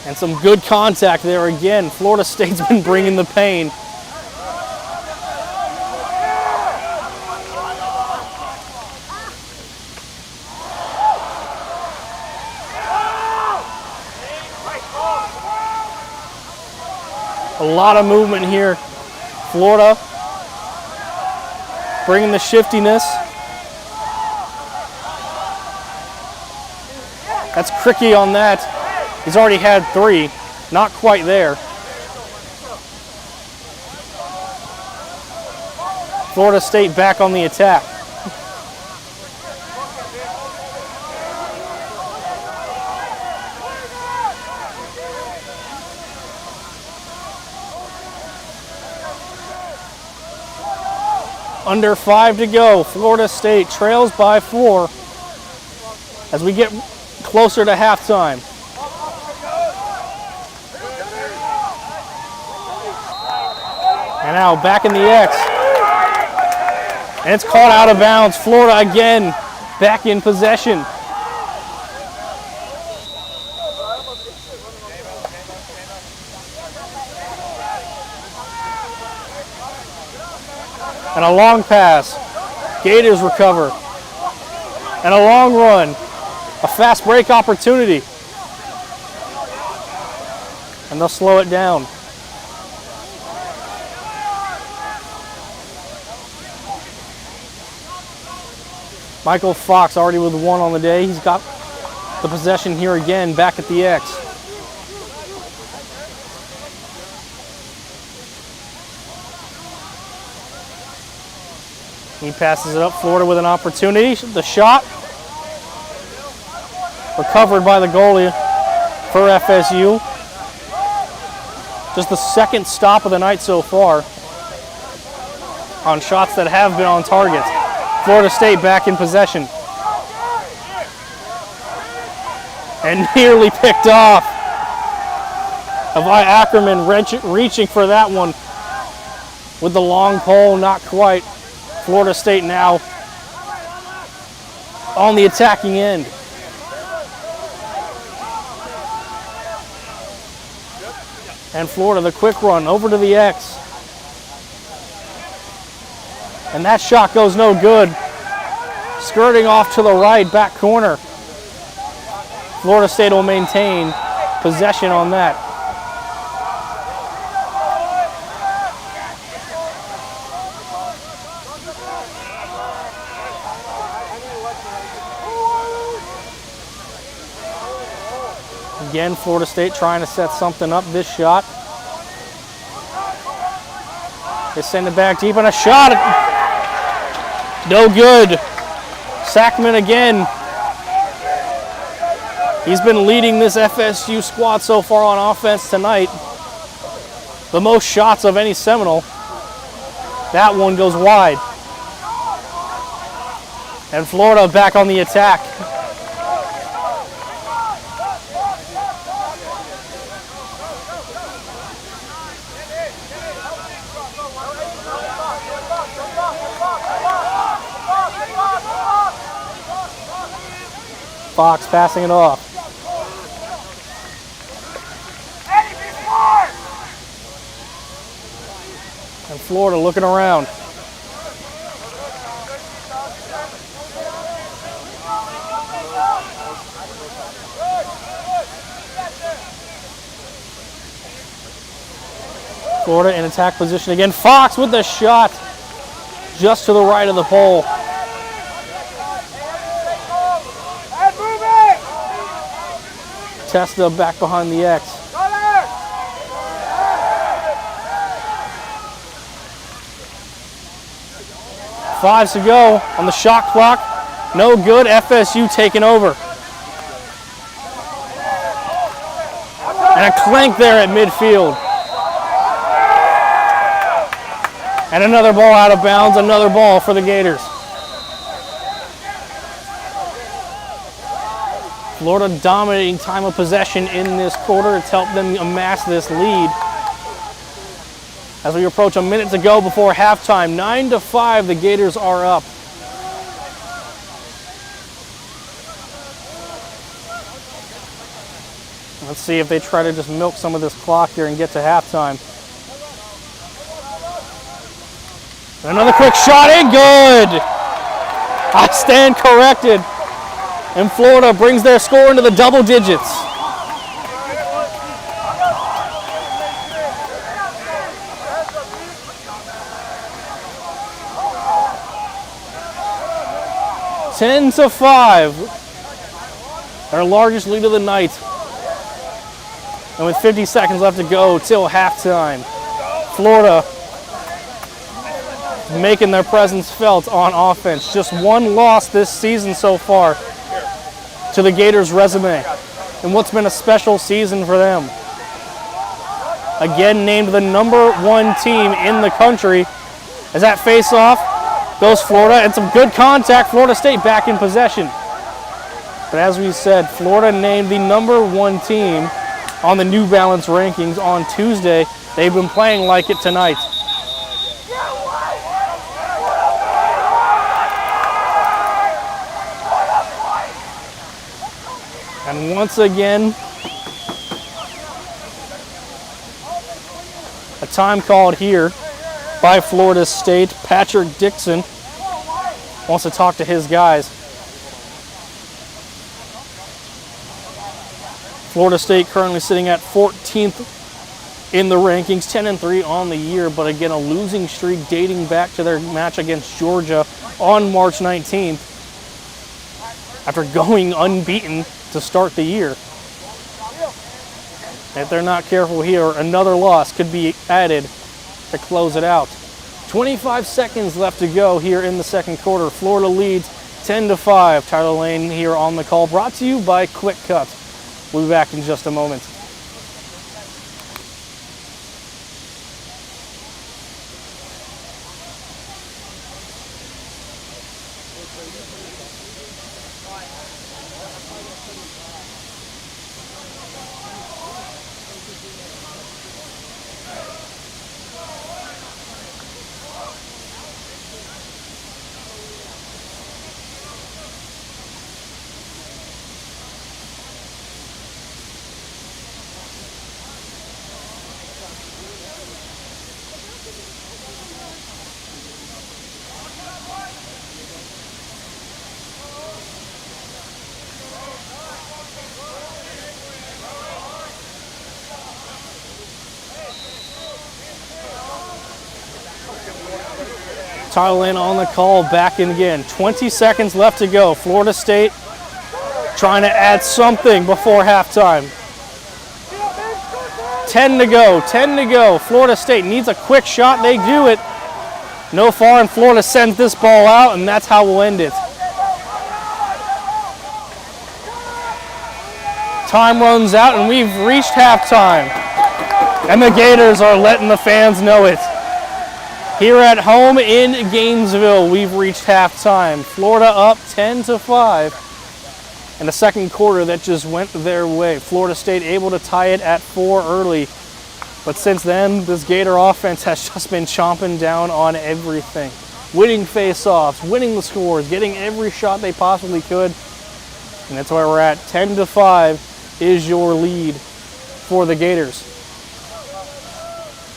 And some good contact there again. Florida State's been bringing the pain. A lot of movement here. Florida bringing the shiftiness. That's Cricky on that. He's already had 3. Not quite there. Florida State back on the attack. Under 5 to go. Florida State trails by 4 as we get closer to halftime. And now back in the X. And it's caught out of bounds. Florida again back in possession. And a long pass. Gators recover. And a long run. A fast break opportunity. And they'll slow it down. Michael Fox already with 1 on the day. He's got the possession here again back at the X. He passes it up. Florida with an opportunity. The shot. Recovered by the goalie for FSU. Just the second stop of the night so far on shots that have been on target. Florida State back in possession. And nearly picked off. Avi Ackerman reaching for that one with the long pole, not quite. Florida State now on the attacking end. And Florida, the quick run over to the X. And that shot goes no good. Skirting off to the right, back corner. Florida State will maintain possession on that. Again, Florida State trying to set something up this shot. They send it back deep and a shot. No good. Sackman again. He's been leading this FSU squad so far on offense tonight. The most shots of any Seminole. That one goes wide. And Florida back on the attack. Fox passing it off. And Florida looking around. Florida in attack position again. Fox with the shot just to the right of the pole. Testa back behind the X. Five to go on the shot clock. No good. FSU taking over. And a clank there at midfield. And another ball out of bounds, another ball for the Gators. Florida dominating time of possession in this quarter. It's helped them amass this lead. As we approach a minute to go before halftime, 9-5, the Gators are up. Let's see if they try to just milk some of this clock here and get to halftime. Another quick shot in, good! I stand corrected. And Florida brings their score into the double digits. Ten to 5. Our largest lead of the night. And with 50 seconds left to go till halftime, Florida making their presence felt on offense. Just one loss this season so far to the Gators' resume and what's been a special season for them. Again named the #1 team in the country. As that face-off goes Florida, and some good contact. Florida State back in possession. But as we said, Florida named the #1 team on the New Balance rankings on Tuesday. They've been playing like it tonight. And once again, a time called here by Florida State. Patrick Dixon wants to talk to his guys. Florida State currently sitting at 14th in the rankings, 10-3 on the year, but again a losing streak dating back to their match against Georgia on March 19th after going unbeaten to start the year. If they're not careful here, another loss could be added to close it out. 25 seconds left to go here in the second quarter. Florida leads 10-5. Tyler Lane here on the call, brought to you by Quick Cut. We'll be back in just a moment. Tyler Lane on the call, back in again. 20 seconds left to go. Florida State trying to add something before halftime. 10 to go, 10 to go. Florida State needs a quick shot. They do it. No far, and Florida sends this ball out, and that's how we'll end it. Time runs out, and we've reached halftime. And the Gators are letting the fans know it. Here at home in Gainesville, we've reached halftime. Florida up 10-5. And a second quarter that just went their way. Florida State able to tie it at 4 early. But since then, this Gator offense has just been chomping down on everything. Winning face-offs, winning the scores, getting every shot they possibly could. And that's where we're at. 10-5 is your lead for the Gators.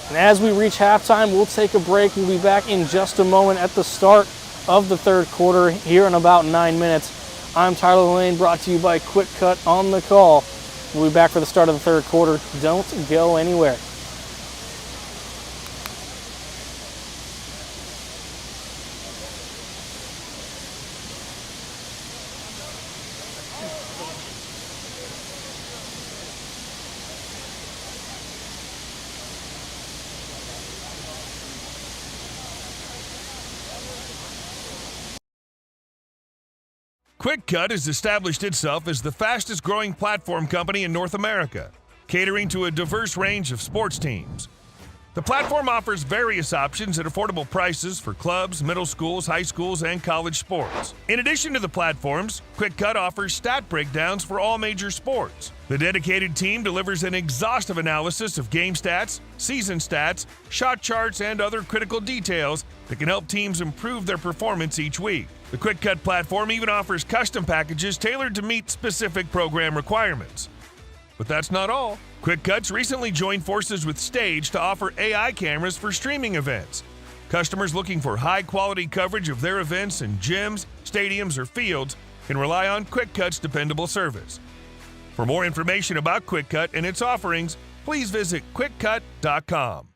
And as we reach halftime, we'll take a break. We'll be back in just a moment at the start of the third quarter here in about 9 minutes. I'm Tyler Lane, brought to you by Quick Cut on the Call. We'll be back for the start of the third quarter. Don't go anywhere. Quick Cut has established itself as the fastest growing platform company in North America, catering to a diverse range of sports teams. The platform offers various options at affordable prices for clubs, middle schools, high schools, and college sports. In addition to the platforms, Quick Cut offers stat breakdowns for all major sports. The dedicated team delivers an exhaustive analysis of game stats, season stats, shot charts, and other critical details that can help teams improve their performance each week. The Quick Cut platform even offers custom packages tailored to meet specific program requirements. But that's not all. Quick Cuts recently joined forces with Stage to offer AI cameras for streaming events. Customers looking for high-quality coverage of their events in gyms, stadiums, or fields can rely on Quick Cut's dependable service. For more information about Quick Cut and its offerings, please visit quickcut.com.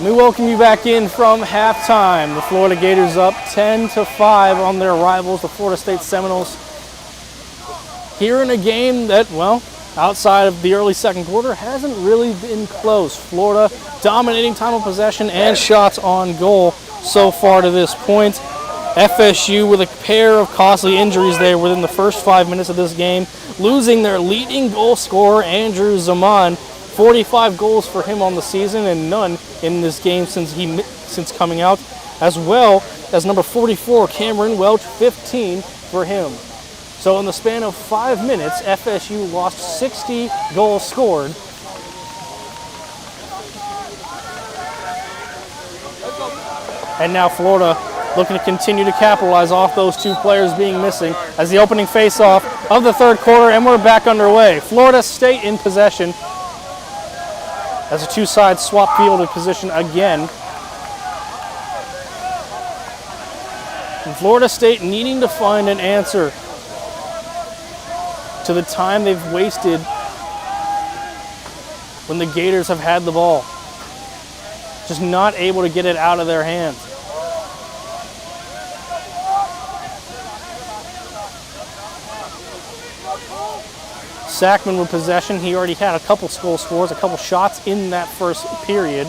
We welcome you back in from halftime. The Florida Gators up 10-5 on their rivals, the Florida State Seminoles. Here in a game that, well, outside of the early second quarter, hasn't really been close. Florida dominating time of possession and shots on goal so far to this point. FSU with a pair of costly injuries there within the first 5 minutes of this game, losing their leading goal scorer, Andrew Zaman. 45 goals for him on the season and none in this game since coming out, as well as number 44, Cameron Welch, 15 for him. So in the span of 5 minutes, FSU lost 60 goals scored. And now Florida looking to continue to capitalize off those two players being missing as the opening face-off of the third quarter, and we're back underway. Florida State in possession As the two sides swap fielded position again. And Florida State needing to find an answer to the time they've wasted when the Gators have had the ball. Just not able to get it out of their hands. Sackman with possession. He already had a couple goal scores, a couple shots in that first period.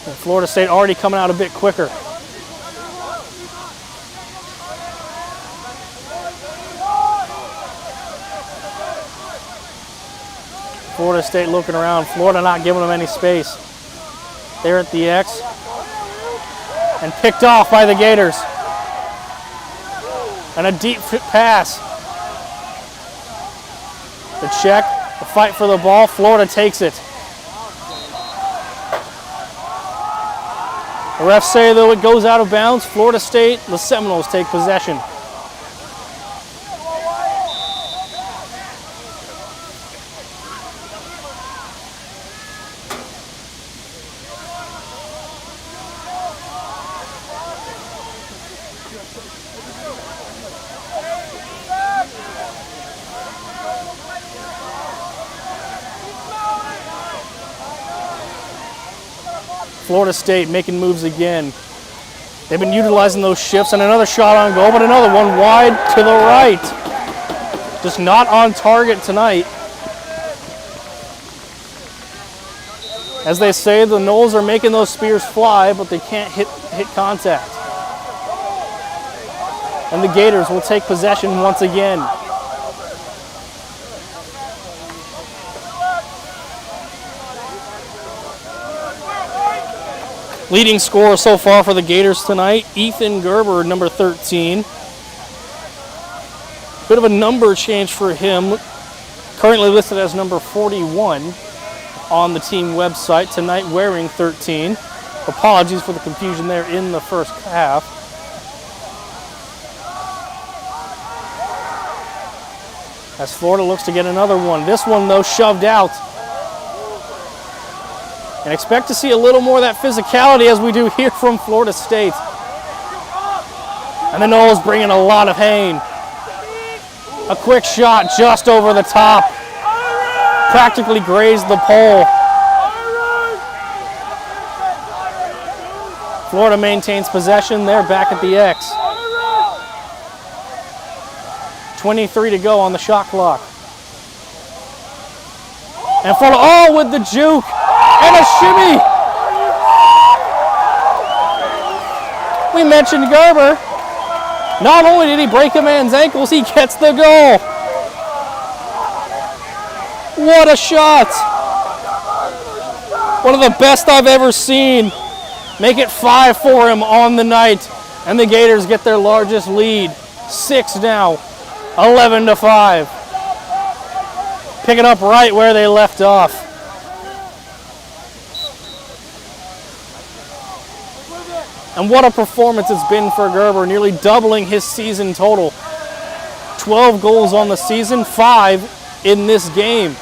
And Florida State already coming out a bit quicker. Florida State looking around. Florida not giving them any space. They're at the X. And picked off by the Gators. And a deep pass. The check, the fight for the ball. Florida takes it. The refs say, though, it goes out of bounds. Florida State, the Seminoles take possession. Florida State making moves again. They've been utilizing those shifts, and another shot on goal, but another one wide to the right. Just not on target tonight. As they say, the Noles are making those spears fly, but they can't hit contact. And the Gators will take possession once again. Leading scorer so far for the Gators tonight, Ethan Gerber, number 13. Bit of a number change for him. Currently listed as number 41 on the team website. Tonight wearing 13. Apologies for the confusion there in the first half. As Florida looks to get another one. This one, though, shoved out. And expect to see a little more of that physicality as we do here from Florida State. And the Noles bringing a lot of pain. A quick shot just over the top. Practically grazed the pole. Florida maintains possession. They're back at the X. 23 to go on the shot clock. And Florida, with the juke. And a shimmy. We mentioned Gerber. Not only did he break a man's ankles, he gets the goal. What a shot. One of the best I've ever seen. Make it 5 for him on the night. And the Gators get their largest lead. 6 now. 11-5. Picking up right where they left off. And what a performance it's been for Gerber, nearly doubling his season total. 12 goals on the season, 5 in this game.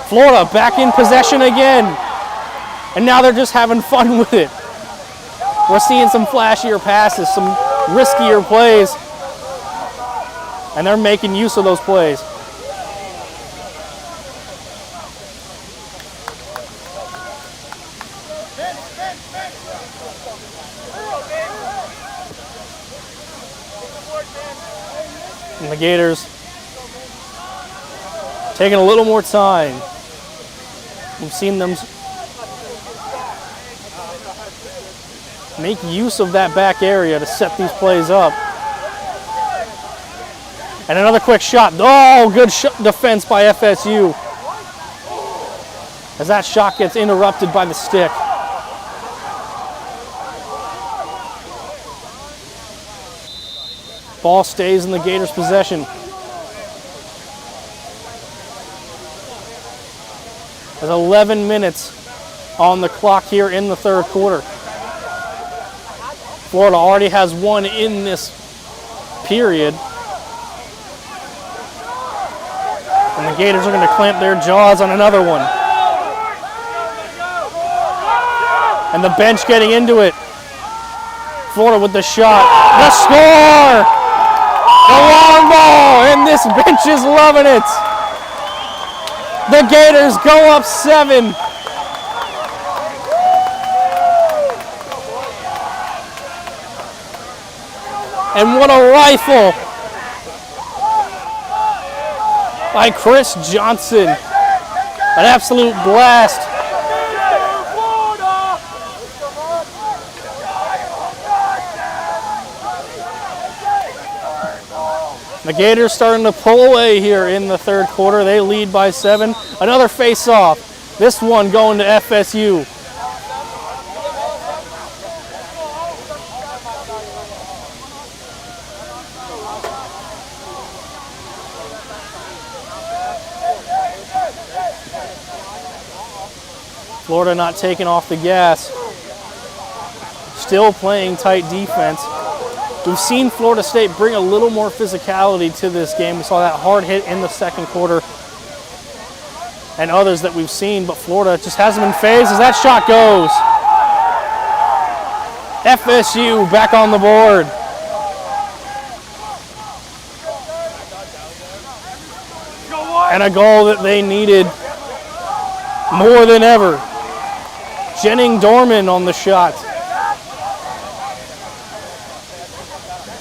Florida back in possession again. And now they're just having fun with it. We're seeing some flashier passes, some riskier plays. And they're making use of those plays. And the Gators taking a little more time. We've seen them make use of that back area to set these plays up. And another quick shot. Oh, good defense by FSU. As that shot gets interrupted by the stick. Ball stays in the Gators' possession. There's 11 minutes on the clock here in the third quarter. Florida already has one in this period. Gators are going to clamp their jaws on another one. And the bench getting into it. Florida with the shot. The score! The long ball, and this bench is loving it. The Gators go up 7. And what a rifle by Chris Johnson. An absolute blast. The Gators starting to pull away here in the third quarter. They lead by 7. Another face-off. This one going to FSU. Florida not taking off the gas. Still playing tight defense. We've seen Florida State bring a little more physicality to this game. We saw that hard hit in the second quarter and others that we've seen, but Florida just hasn't been phased as that shot goes. FSU back on the board. And a goal that they needed more than ever. Jenning Dorman on the shot.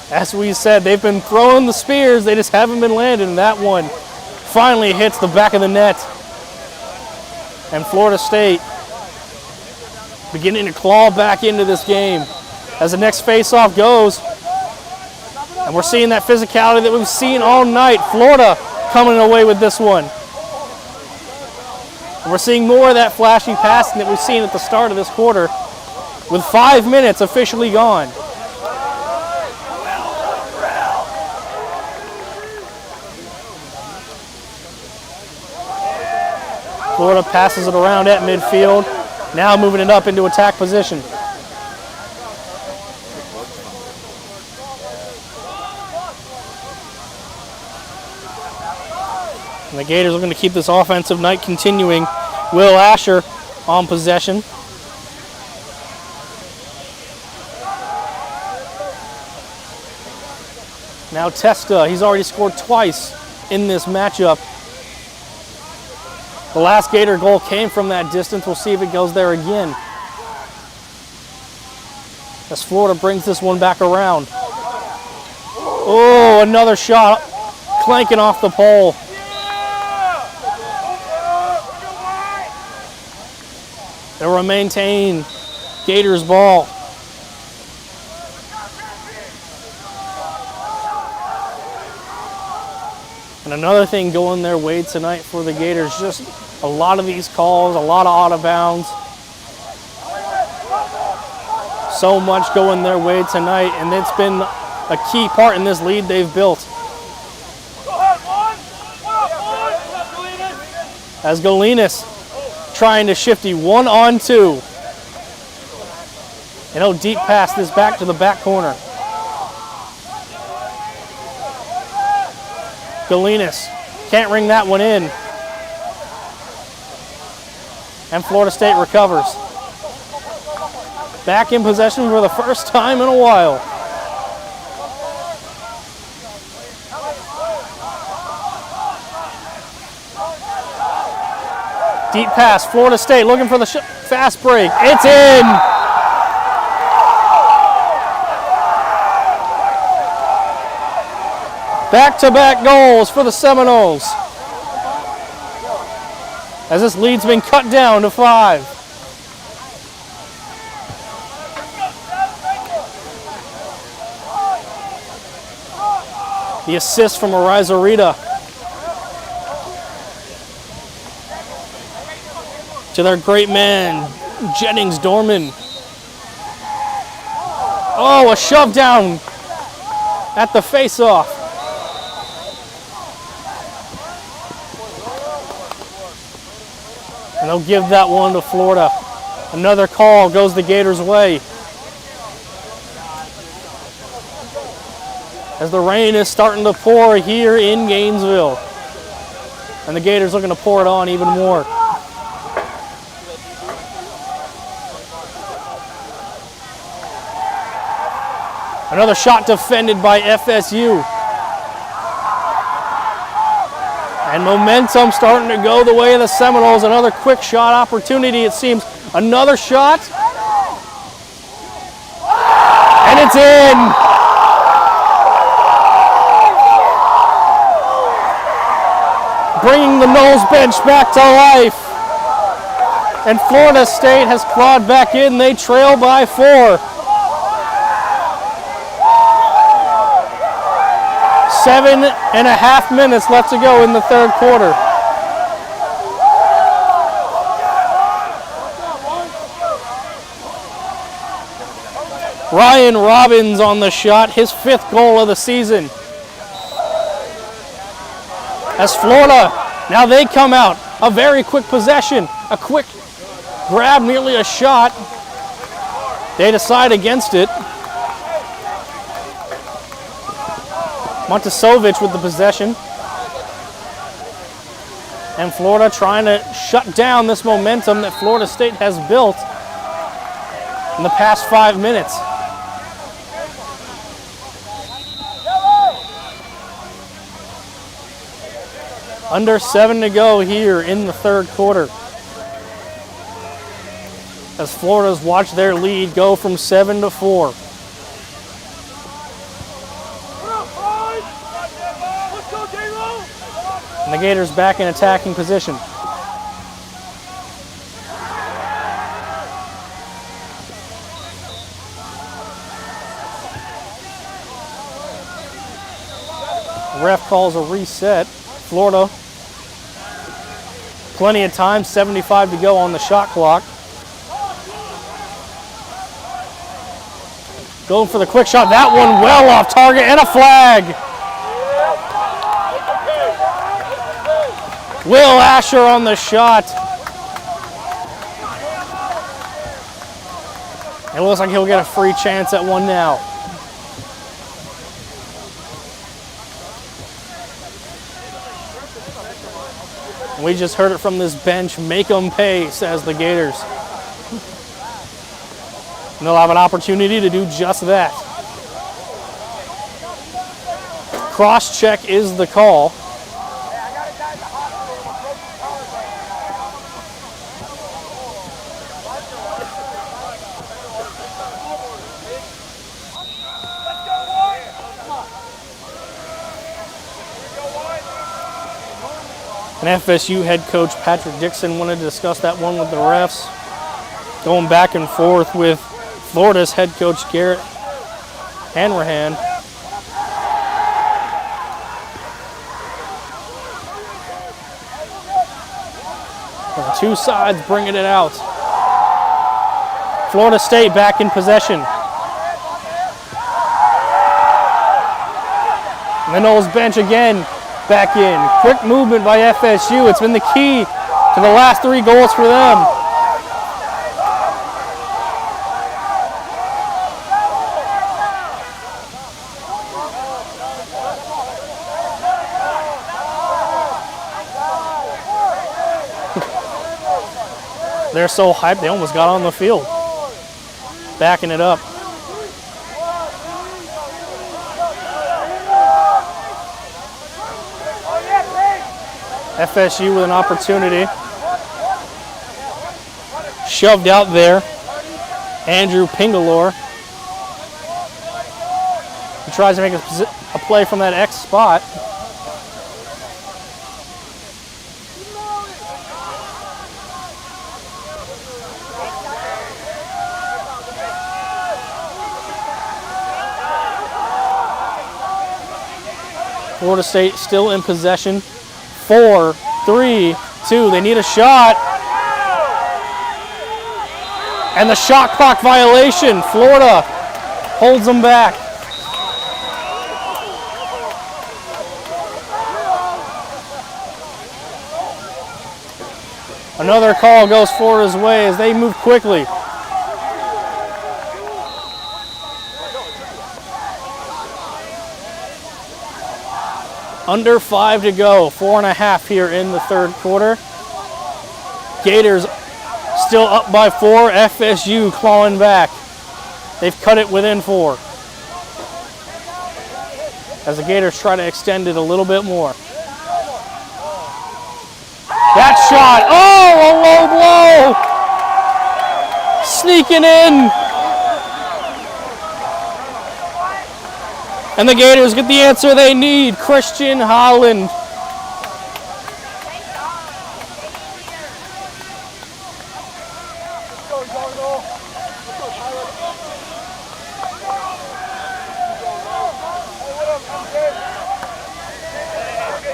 As we said, they've been throwing the spears, they just haven't been landing. That one finally hits the back of the net. And Florida State beginning to claw back into this game as the next face-off goes. And we're seeing that physicality that we've seen all night. Florida coming away with this one. And we're seeing more of that flashy passing that we've seen at the start of this quarter with 5 minutes officially gone. Florida passes it around at midfield. Now moving it up into attack position. And the Gators are going to keep this offensive night continuing. Will Asher on possession. Now Testa, he's already scored twice in this matchup. The last Gator goal came from that distance. We'll see if it goes there again. As Florida brings this one back around. Oh, another shot clanking off the pole. They will maintain Gators ball. And another thing going their way tonight for the Gators, just a lot of these calls, a lot of out of bounds. So much going their way tonight, and it's been a key part in this lead they've built. As Golinas trying to shifty 1-on-2. And he'll deep pass this back to the back corner. Golinas can't ring that one in. And Florida State recovers. Back in possession for the first time in a while. Deep pass, Florida State looking for the fast break. It's in! Back-to-back goals for the Seminoles. As this lead's been cut down to 5. The assist from Arizarita to their great man, Jennings Dorman. Oh, a shove down at the face-off. And they'll give that one to Florida. Another call goes the Gators' way. As the rain is starting to pour here in Gainesville. And the Gators looking to pour it on even more. Another shot defended by FSU. And momentum starting to go the way of the Seminoles. Another quick shot opportunity, it seems. Another shot. And it's in. Bringing the Noles bench back to life. And Florida State has clawed back in. They trail by 4. 7.5 minutes left to go in the third quarter. Ryan Robbins on the shot, his 5th goal of the season. As Florida, now they come out. A very quick possession, a quick grab, nearly a shot. They decide against it. Montesovic with the possession. And Florida trying to shut down this momentum that Florida State has built in the past 5 minutes. Under 7 to go here in the third quarter. As Florida's watched their lead go from 7 to 4. And the Gators back in attacking position. The ref calls a reset. Florida, plenty of time, 75 to go on the shot clock. Going for the quick shot, that one well off target, and a flag. Will Asher on the shot. It looks like he'll get a free chance at one now. We just heard it from this bench. Make them pay, says the Gators. And they'll have an opportunity to do just that. Cross check is the call. And FSU head coach Patrick Dixon wanted to discuss that one with the refs. Going back and forth with Florida's head coach Garrett Hanrahan. The two sides bringing it out. Florida State back in possession. And the Noles bench again. Back in. Quick movement by FSU. It's been the key to the last 3 goals for them. They're so hyped they almost got on the field. Backing it up. FSU with an opportunity. Shoved out there. Andrew Pingalore. He tries to make a play from that X spot. Florida State still in possession. 4, 3, 2. They need a shot. And the shot clock violation. Florida holds them back. Another call goes Florida's way as they move quickly. Under 5 to go, 4.5 here in the third quarter. Gators still up by 4, FSU clawing back. They've cut it within 4. As the Gators try to extend it a little bit more. That shot, oh, a low blow! Sneaking in. And the Gators get the answer they need, Christian Holland.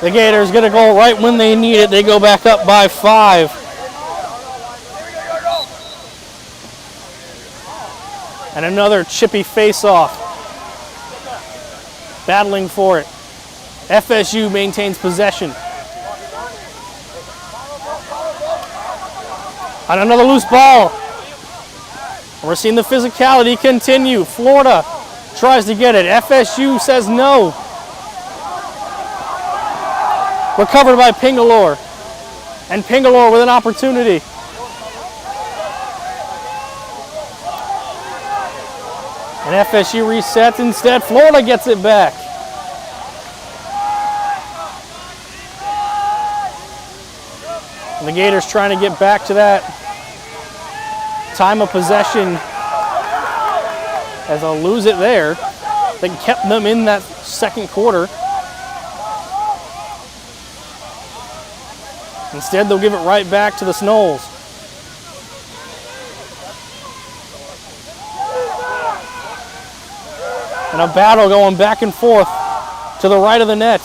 The Gators get a goal right when they need it. They go back up by 5. And another chippy face-off. Battling for it. FSU maintains possession. On another loose ball. And we're seeing the physicality continue. Florida tries to get it. FSU says no. Recovered by Pingalore. And Pingalore with an opportunity. And FSU resets instead. Florida gets it back. And the Gators trying to get back to that time of possession. As they'll lose it there. They kept them in that second quarter. Instead, they'll give it right back to the Snowls. And a battle going back and forth to the right of the net.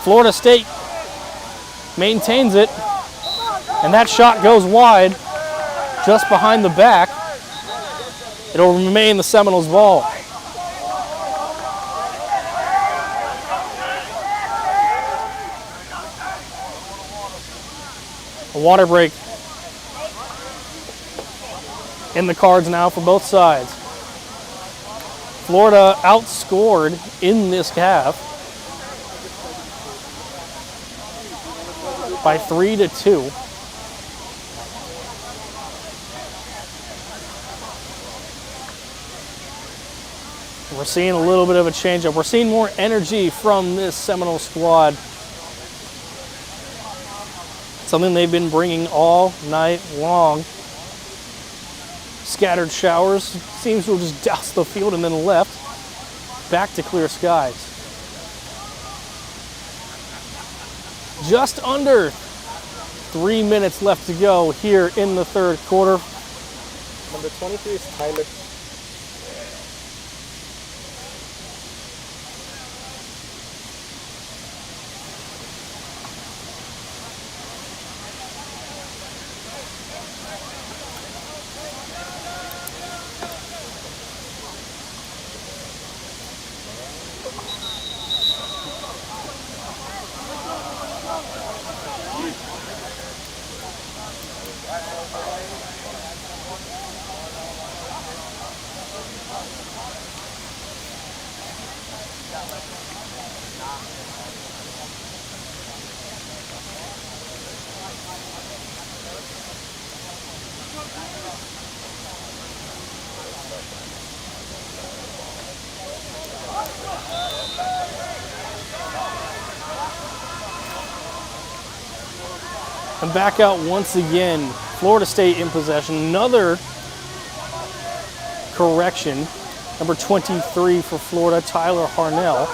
Florida State maintains it. And that shot goes wide just behind the back. It'll remain the Seminoles' ball. A water break in the cards now for both sides. Florida outscored in this half by 3-2. We're seeing a little bit of a change-up. We're seeing more energy from this Seminole squad. Something they've been bringing all night long. Scattered showers. Seems to have just doused the field and then left. Back to clear skies. Just under 3 minutes left to go here in the third quarter. Number 23 is Tyler. And back out once again. Florida State in possession. Another correction. Number 23 for Florida, Tyler Harnell.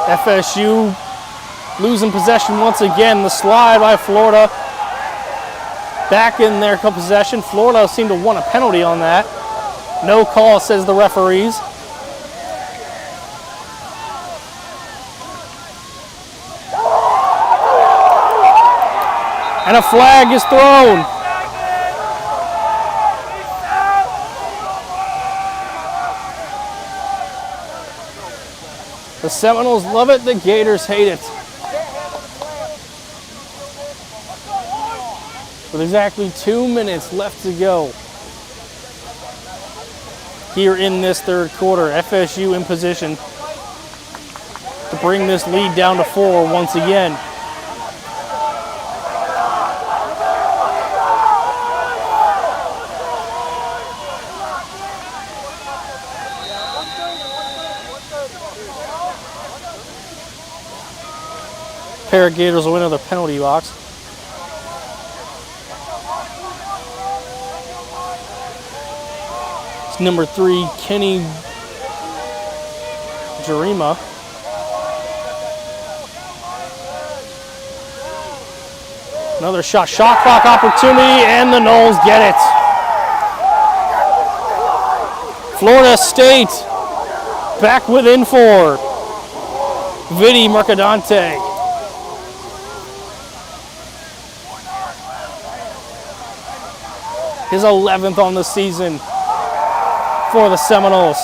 FSU losing possession once again. The slide by Florida. Back in their possession. Florida seemed to want a penalty on that. No call, says the referees. And a flag is thrown. The Seminoles love it, the Gators hate it. With exactly 2 minutes left to go here in this third quarter, FSU in position to bring this lead down to 4 once again. Pair of Gators will enter the penalty box. It's number 3, Kenny Jarima. Another shot clock opportunity, and the Noles get it. Florida State back within 4. Vidi Mercadante. His 11th on the season for the Seminoles.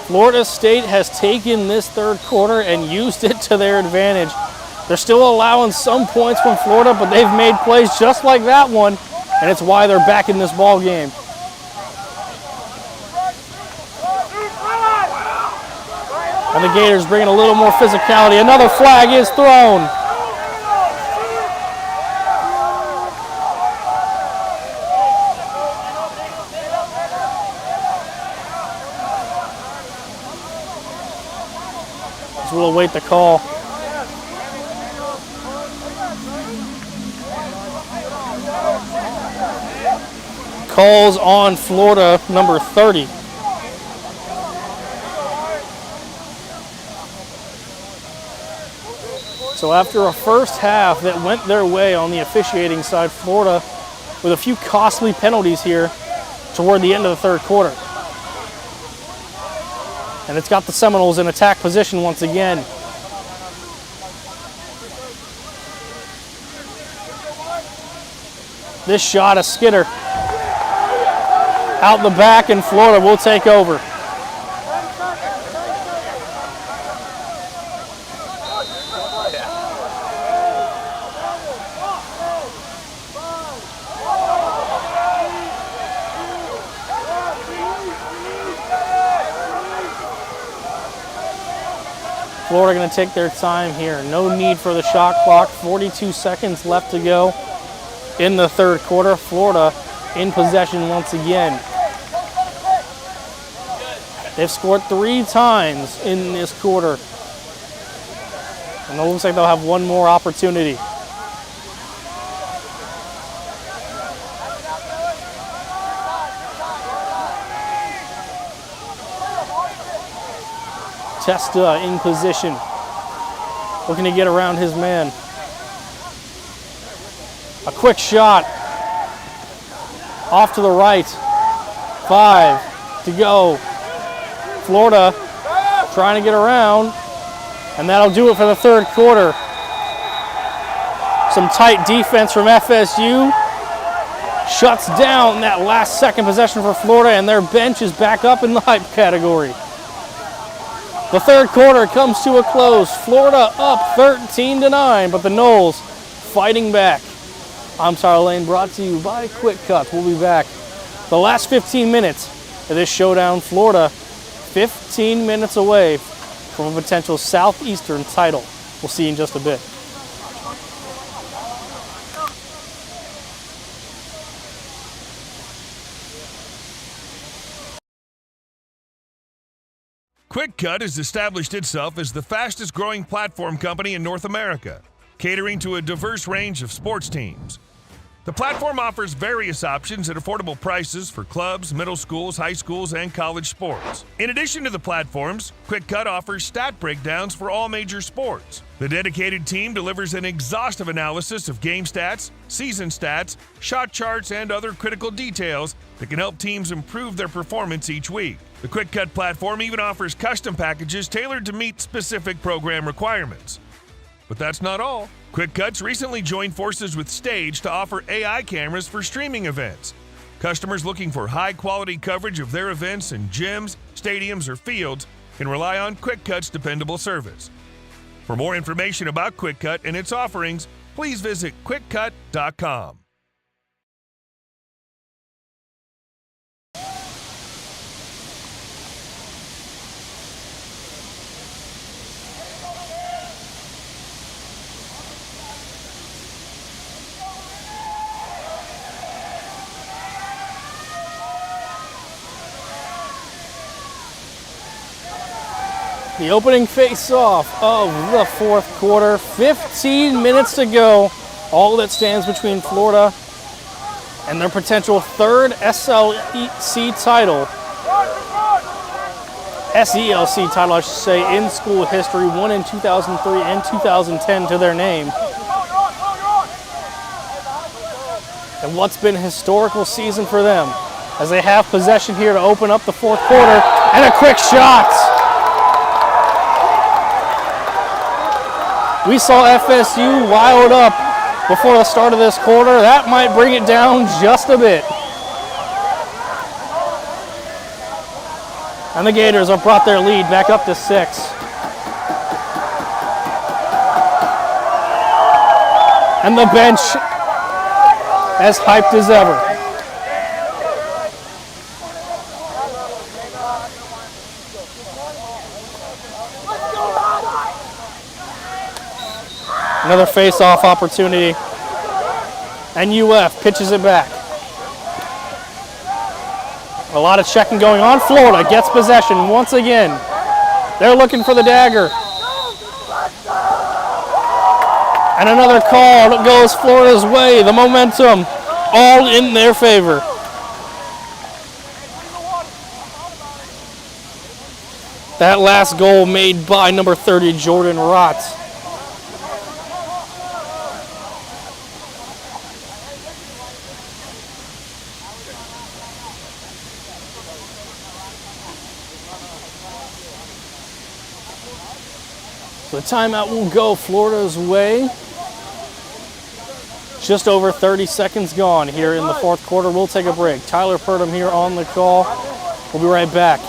Florida State has taken this third quarter and used it to their advantage. They're still allowing some points from Florida, but they've made plays just like that one, and it's why they're back in this ball game. And the Gators bringing a little more physicality. Another flag is thrown. So we'll await the call. Calls on Florida, number 30. So after a first half that went their way on the officiating side, Florida with a few costly penalties here toward the end of the third quarter. And it's got the Seminoles in attack position once again. This shot, a skitter. Out the back, and Florida will take over. Florida going to take their time here. No need for the shot clock. 42 seconds left to go in the third quarter. Florida in possession once again. They've scored 3 times in this quarter. And it looks like they'll have one more opportunity. Testa in position, looking to get around his man. A quick shot off to the right. 5 to go. Florida trying to get around, and that'll do it for the third quarter. Some tight defense from FSU shuts down that last second possession for Florida, and their bench is back up in the hype category. The third quarter comes to a close. Florida up 13-9, but the Noles fighting back. I'm Tyler Lane, brought to you by Quick Cuts. We'll be back. The last 15 minutes of this showdown, Florida 15 minutes away from a potential Southeastern title. We'll see you in just a bit. Quick Cut has established itself as the fastest growing platform company in North America, catering to a diverse range of sports teams. The platform offers various options at affordable prices for clubs, middle schools, high schools, and college sports. In addition to the platforms, Quick Cut offers stat breakdowns for all major sports. The dedicated team delivers an exhaustive analysis of game stats, season stats, shot charts, and other critical details that can help teams improve their performance each week. The Quick Cut platform even offers custom packages tailored to meet specific program requirements. But that's not all. Quick Cuts recently joined forces with Stage to offer AI cameras for streaming events. Customers looking for high-quality coverage of their events in gyms, stadiums, or fields can rely on Quick Cut's dependable service. For more information about Quick Cut and its offerings, please visit quickcut.com. The opening face-off of the fourth quarter, 15 minutes to go. All that stands between Florida and their potential third SELC title, I should say, in school history, one in 2003 and 2010 to their name. And what's been a historical season for them as they have possession here to open up the fourth quarter, and a quick shot. We saw FSU wild up before the start of this quarter. That might bring it down just a bit. And the Gators have brought their lead back up to 6. And the bench as hyped as ever. Another face-off opportunity, and UF pitches it back. A lot of checking going on. Florida gets possession once again. They're looking for the dagger. And another call that goes Florida's way. The momentum all in their favor. That last goal made by number 30, Jordan Rott. The timeout will go Florida's way. Just over 30 seconds gone here in the fourth quarter. We'll take a break. Tyler Purdom here on the call. We'll be right back.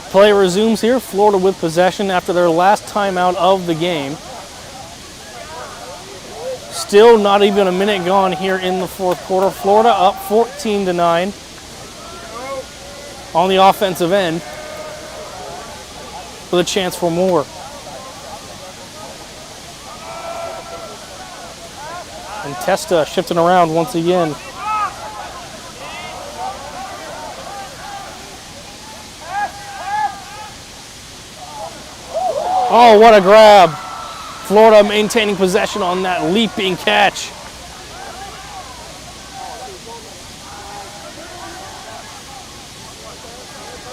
Play resumes here. Florida with possession after their last timeout of the game. Still not even a minute gone here in the fourth quarter. Florida up 14-9 on the offensive end with a chance for more. And Testa shifting around once again. Oh, what a grab. Florida maintaining possession on that leaping catch.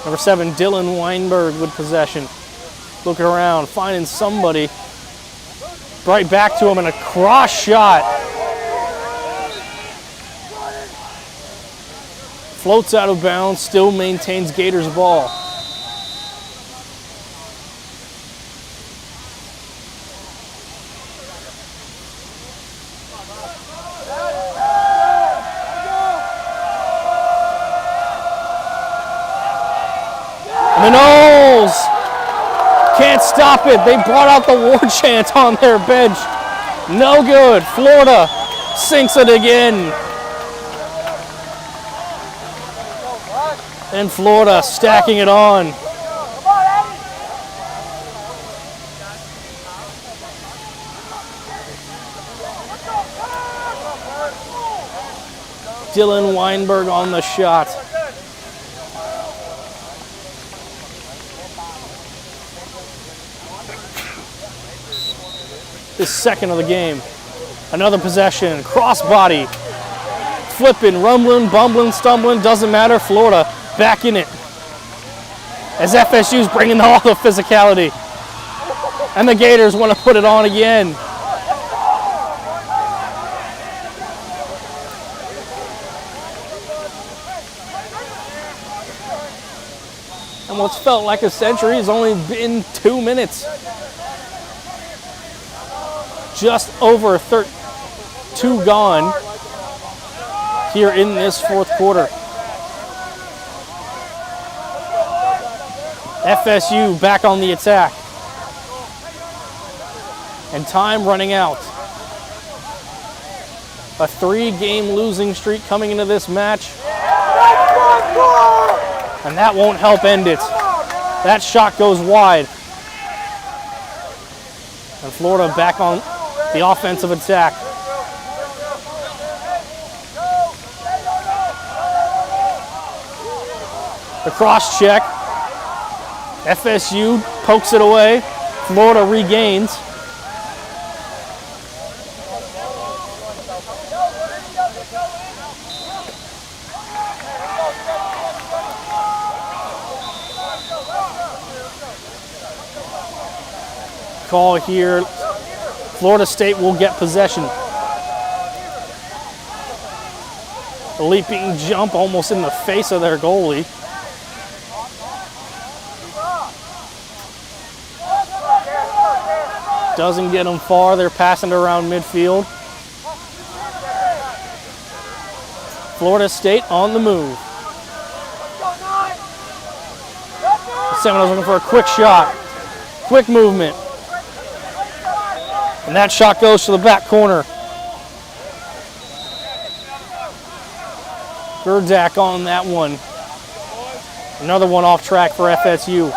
Number 7, Dylan Weinberg with possession. Looking around, finding somebody. Right back to him and a cross shot. Floats out of bounds, still maintains Gators ball. The Noles can't stop it. They brought out the war chant on their bench. No good. Florida sinks it again. And Florida stacking it on. Dylan Weinberg on the shot. His second of the game. Another possession, crossbody. Flipping, rumbling, bumbling, stumbling, doesn't matter. Florida back in it. As FSU's bringing all the physicality. And the Gators want to put it on again. And what's felt like a century has only been 2 minutes. Just over 2 gone here in this fourth quarter. FSU back on the attack. And time running out. A 3-game losing streak coming into this match. And that won't help end it. That shot goes wide. And Florida back on the offensive attack. The cross check. FSU pokes it away. Florida regains. Call here. Florida State will get possession. A leaping jump almost in the face of their goalie. Doesn't get them far. They're passing it around midfield. Florida State on the move. The Seminoles looking for a quick shot. Quick movement. And that shot goes to the back corner. Gerdak on that one. Another one off track for FSU.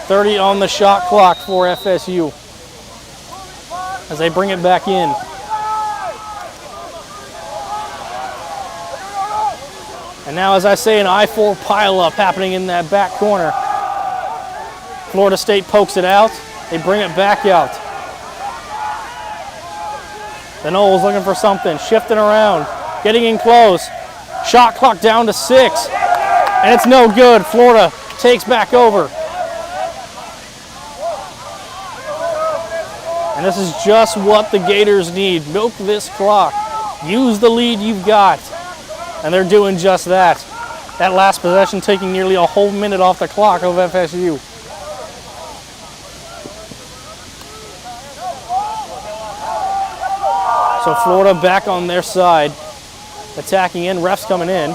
.30 on the shot clock for FSU as they bring it back in. And now, as I say, an I-4 pileup happening in that back corner. Florida State pokes it out. They bring it back out. The Noles looking for something, shifting around, getting in close. Shot clock down to 6, and it's no good. Florida takes back over. And this is just what the Gators need. Milk this clock. Use the lead you've got. And they're doing just that. That last possession taking nearly a whole minute off the clock of FSU. So Florida back on their side. Attacking in, refs coming in.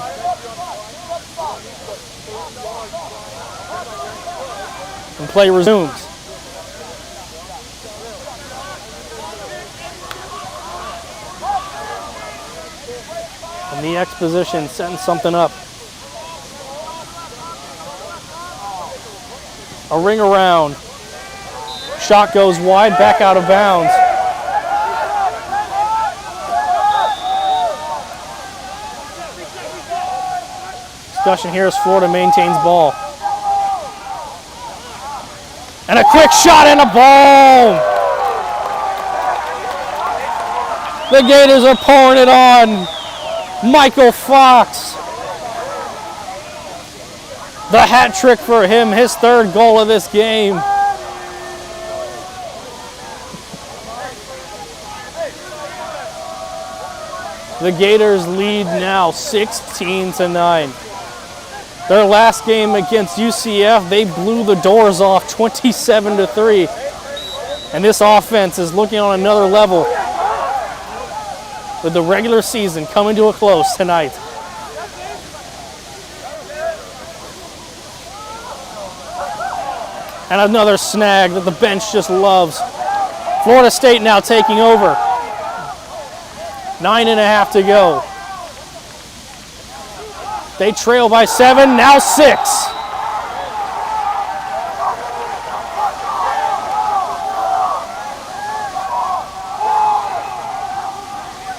And play resumes. And the X position setting something up. A ring around. Shot goes wide, back out of bounds. Discussion here as Florida maintains ball. And a quick shot and a ball! The Gators are pouring it on. Michael Fox. The hat trick for him, his 3rd goal of this game. The Gators lead now 16-9. Their last game against UCF, they blew the doors off 27-3. And this offense is looking on another level with the regular season coming to a close tonight. And another snag that the bench just loves. Florida State now taking over. 9.5 to go. They trail by 7, now 6.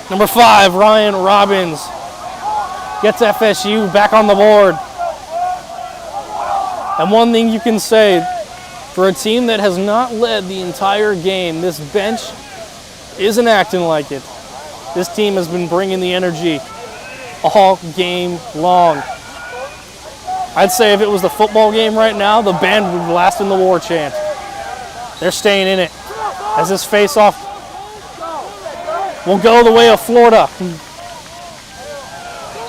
Number 5, Ryan Robbins gets FSU back on the board. And one thing you can say, for a team that has not led the entire game, this bench isn't acting like it. This team has been bringing the energy all game long. I'd say if it was the football game right now, the band would be blasting the war chant. They're staying in it as this face-off will go the way of Florida.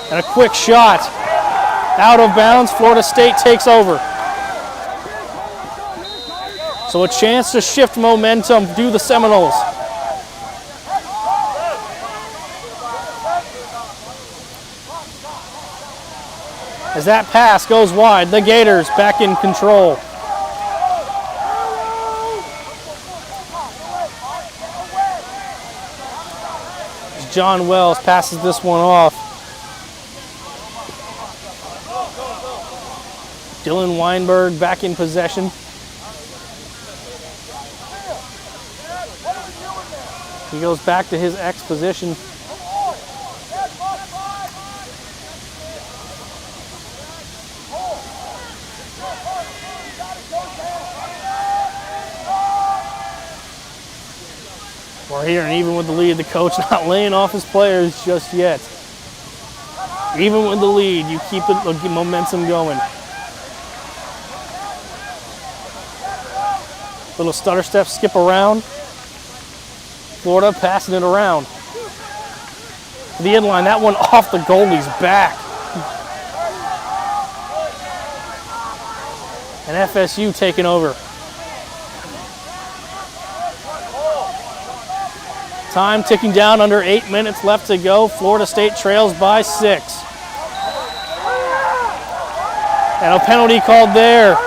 And a quick shot out of bounds. Florida State takes over. So a chance to shift momentum, do the Seminoles. As that pass goes wide, the Gators back in control. John Wells passes this one off. Dylan Weinberg back in possession. He goes back to his X position. We're here, and even with the lead, the coach not laying off his players just yet. Even with the lead, you keep the momentum going. Little stutter step, skip around. Florida passing it around. To the end line, that one off the goalie's back. And FSU taking over. Time ticking down, under 8 minutes left to go. Florida State trails by 6. And a penalty called there.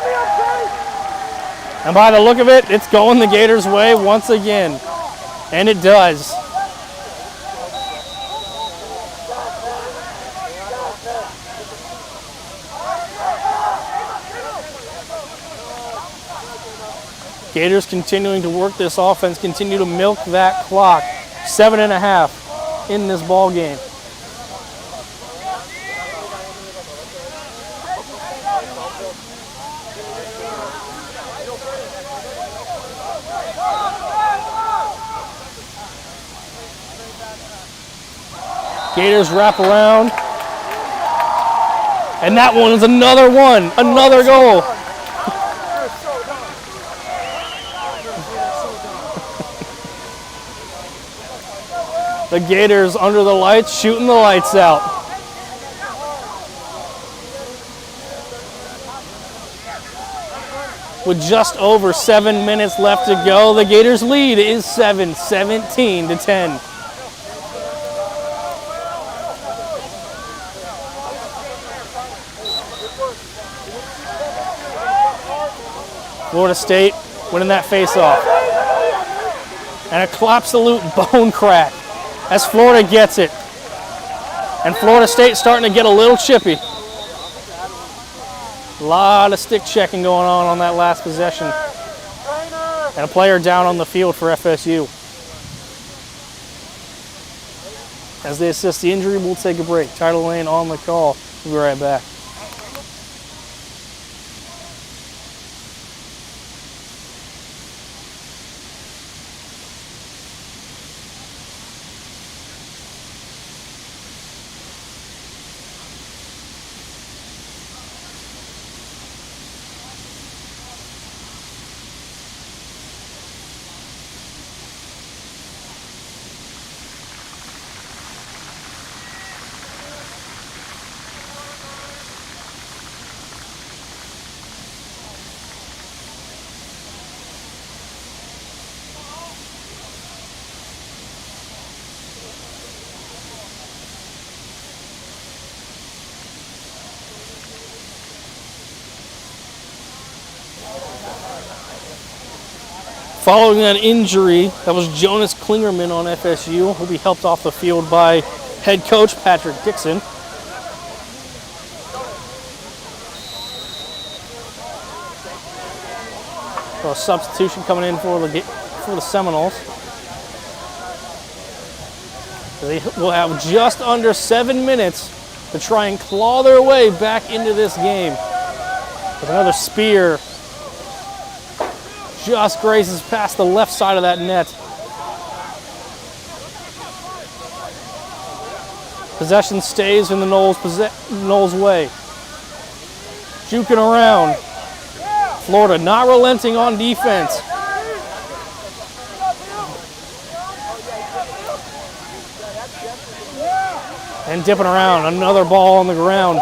And by the look of it, it's going the Gators' way once again. And it does. Gators continuing to work this offense, continue to milk that clock. 7.5 in this ball game. Gators wrap around. And that one is another one, another goal. The Gators under the lights, shooting the lights out. With just over 7 minutes left to go, the Gators' lead is 17 to 10. Florida State winning that face-off. And an absolute bone crack as Florida gets it. And Florida State starting to get a little chippy. A lot of stick checking going on that last possession. And a player down on the field for FSU. As they assess the injury, we'll take a break. Tyler Lane on the call. We'll be right back. Following that injury, that was Jonas Klingerman on FSU. He'll be helped off the field by head coach Patrick Dixon. So a substitution coming in for the Seminoles. They will have just under 7 minutes to try and claw their way back into this game. With another spear, just graces past the left side of that net. Possession stays in the Noles' way. Juking around. Florida not relenting on defense. And dipping around, another ball on the ground.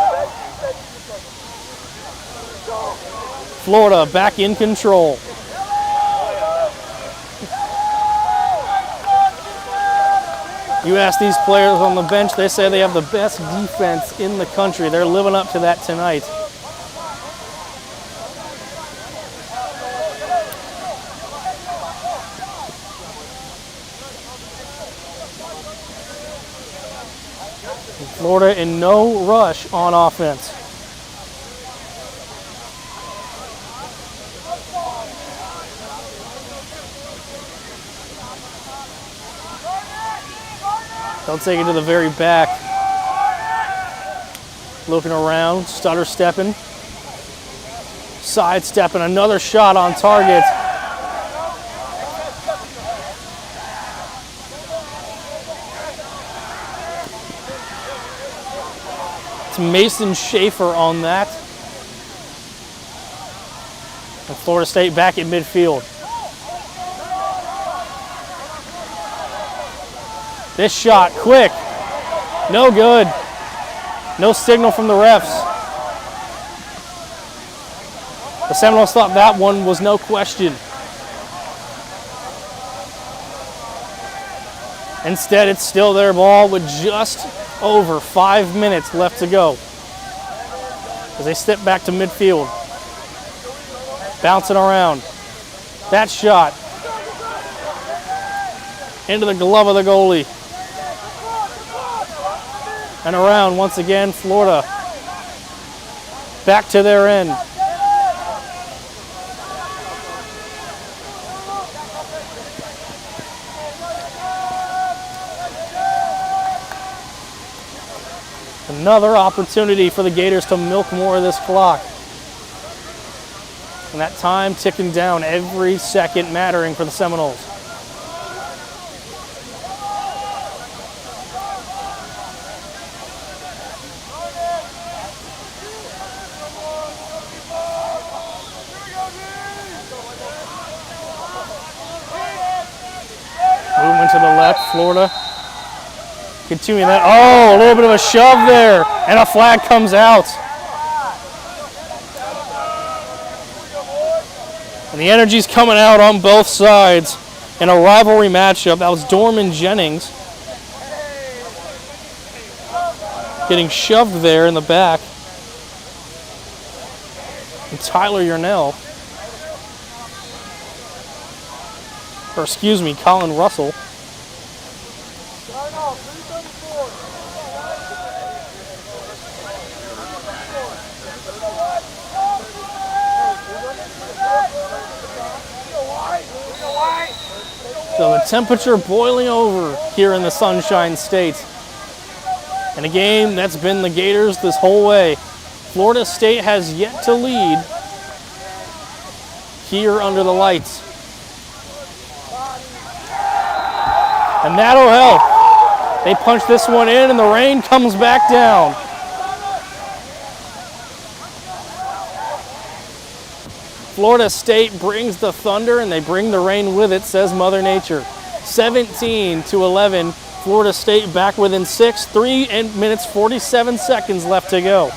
Florida back in control. You ask these players on the bench, they say they have the best defense in the country. They're living up to that tonight. Florida in no rush on offense. They'll take it to the very back. Looking around, stutter stepping. Side stepping, another shot on target. It's Mason Schaefer on that. And Florida State back at midfield. This shot, quick, no good. No signal from the refs. The Seminoles thought that one was no question. Instead, it's still their ball with just over 5 minutes left to go. As they step back to midfield. Bouncing around. That shot. Into the glove of the goalie. And around once again, Florida. Back to their end. Another opportunity for the Gators to milk more of this clock. And that time ticking down, every second mattering for the Seminoles. Movement to the left, Florida. Continuing that. Oh, a little bit of a shove there. And a flag comes out. And the energy's coming out on both sides in a rivalry matchup. That was Dorman Jennings getting shoved there in the back. And Tyler Yarnell. Or excuse me, Colin Russell. So the temperature boiling over here in the Sunshine State. And a game that's been the Gators this whole way. Florida State has yet to lead here under the lights. And that'll help. They punch this one in and the rain comes back down. Florida State brings the thunder and they bring the rain with it, says Mother Nature. 17-11, Florida State back within 6, 3 minutes 47 seconds left to go.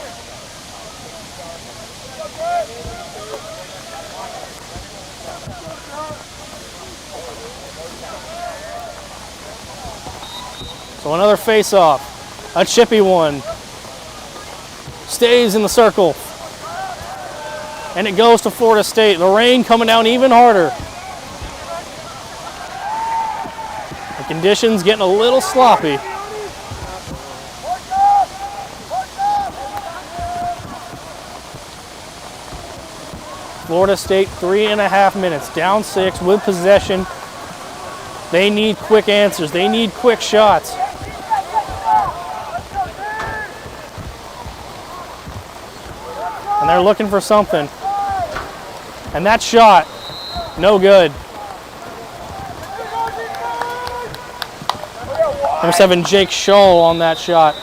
So another face-off, a chippy one. Stays in the circle. And it goes to Florida State. The rain coming down even harder. The conditions getting a little sloppy. Florida State 3.5 minutes, down 6 with possession. They need quick answers. They need quick shots. And they're looking for something. And that shot, no good. Number 7, Jake Scholl on that shot.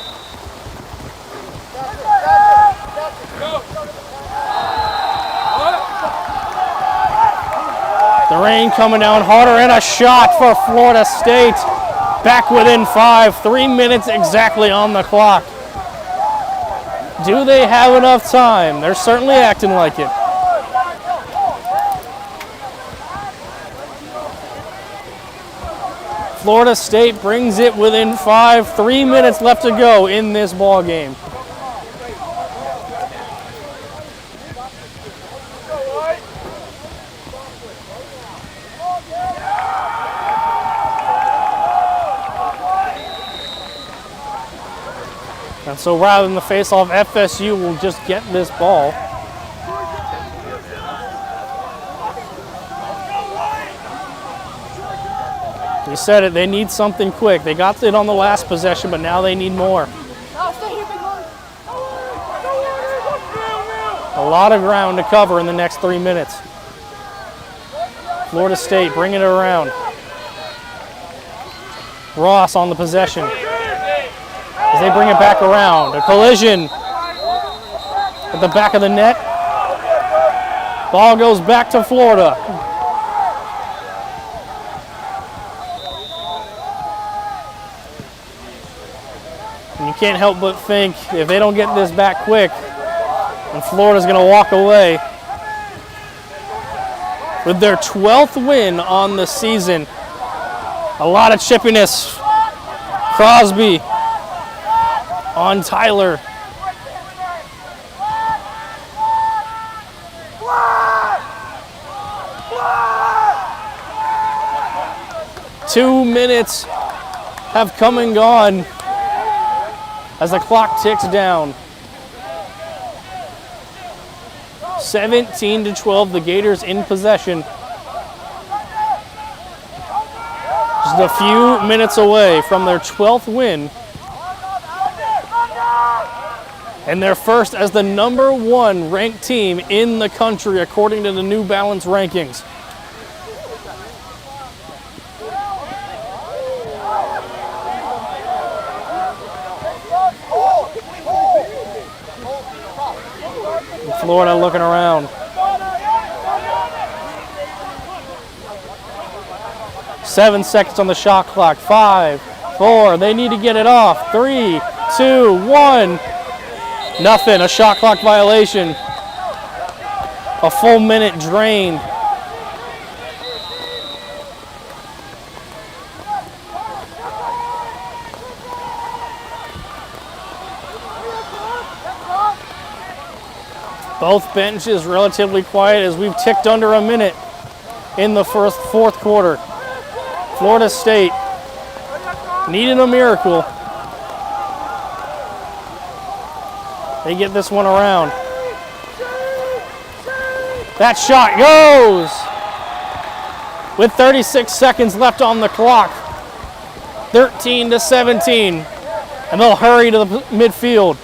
The rain coming down harder, and a shot for Florida State. Back within 5, 3 minutes exactly on the clock. Do they have enough time? They're certainly acting like it. Florida State brings it within 5, 3 minutes left to go in this ball game. And so rather than the face-off, FSU will just get this ball. We said it, they need something quick. They got it on the last possession, but now they need more. A lot of ground to cover in the next 3 minutes. Florida State bringing it around. Ross on the possession. As they bring it back around. A collision at the back of the net. Ball goes back to Florida. And you can't help but think if they don't get this back quick, and Florida's going to walk away with their 12th win on the season. A lot of chippiness. Crosby on Tyler. Two minutes have come and gone as the clock ticks down. 17-12, the Gators in possession. Just a few minutes away from their 12th win. And their first as the #1 ranked team in the country according to the New Balance rankings. Florida looking around. 7 seconds on the shot clock. 5, 4, they need to get it off. 3, 2, 1. Nothing, a shot clock violation. A full minute drained. Both benches relatively quiet as we've ticked under a minute in the fourth quarter. Florida State needing a miracle. They get this one around. That shot goes! With 36 seconds left on the clock. 13-17. And they'll hurry to the midfield.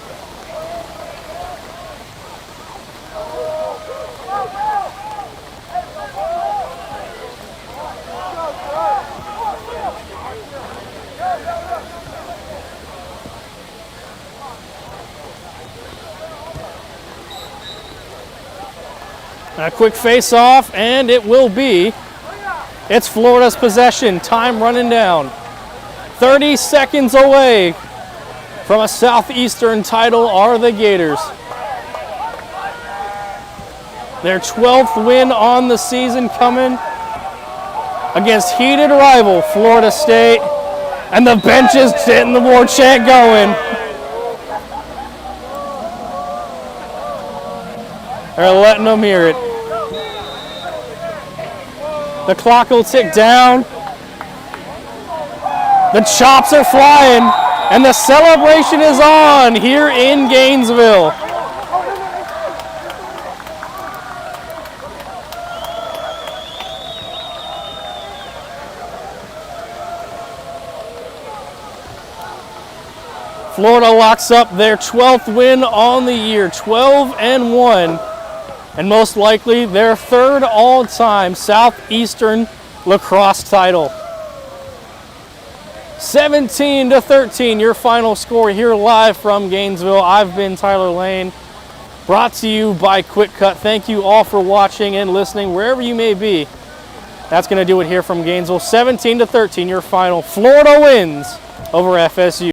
A quick face-off, and it will be. It's Florida's possession. Time running down. 30 seconds away from a Southeastern title are the Gators. Their 12th win on the season coming against heated rival Florida State. And the benches getting the war chant going. They're letting them hear it. The clock will tick down. The chops are flying, and the celebration is on here in Gainesville. Florida locks up their 12th win on the year, 12-1, and most likely their third all-time Southeastern lacrosse title. 17-13, your final score here live from Gainesville. I've been Tyler Lane, brought to you by Quick Cut. Thank you all for watching and listening wherever you may be. That's going to do it here from Gainesville. 17-13, your final. Florida wins over FSU.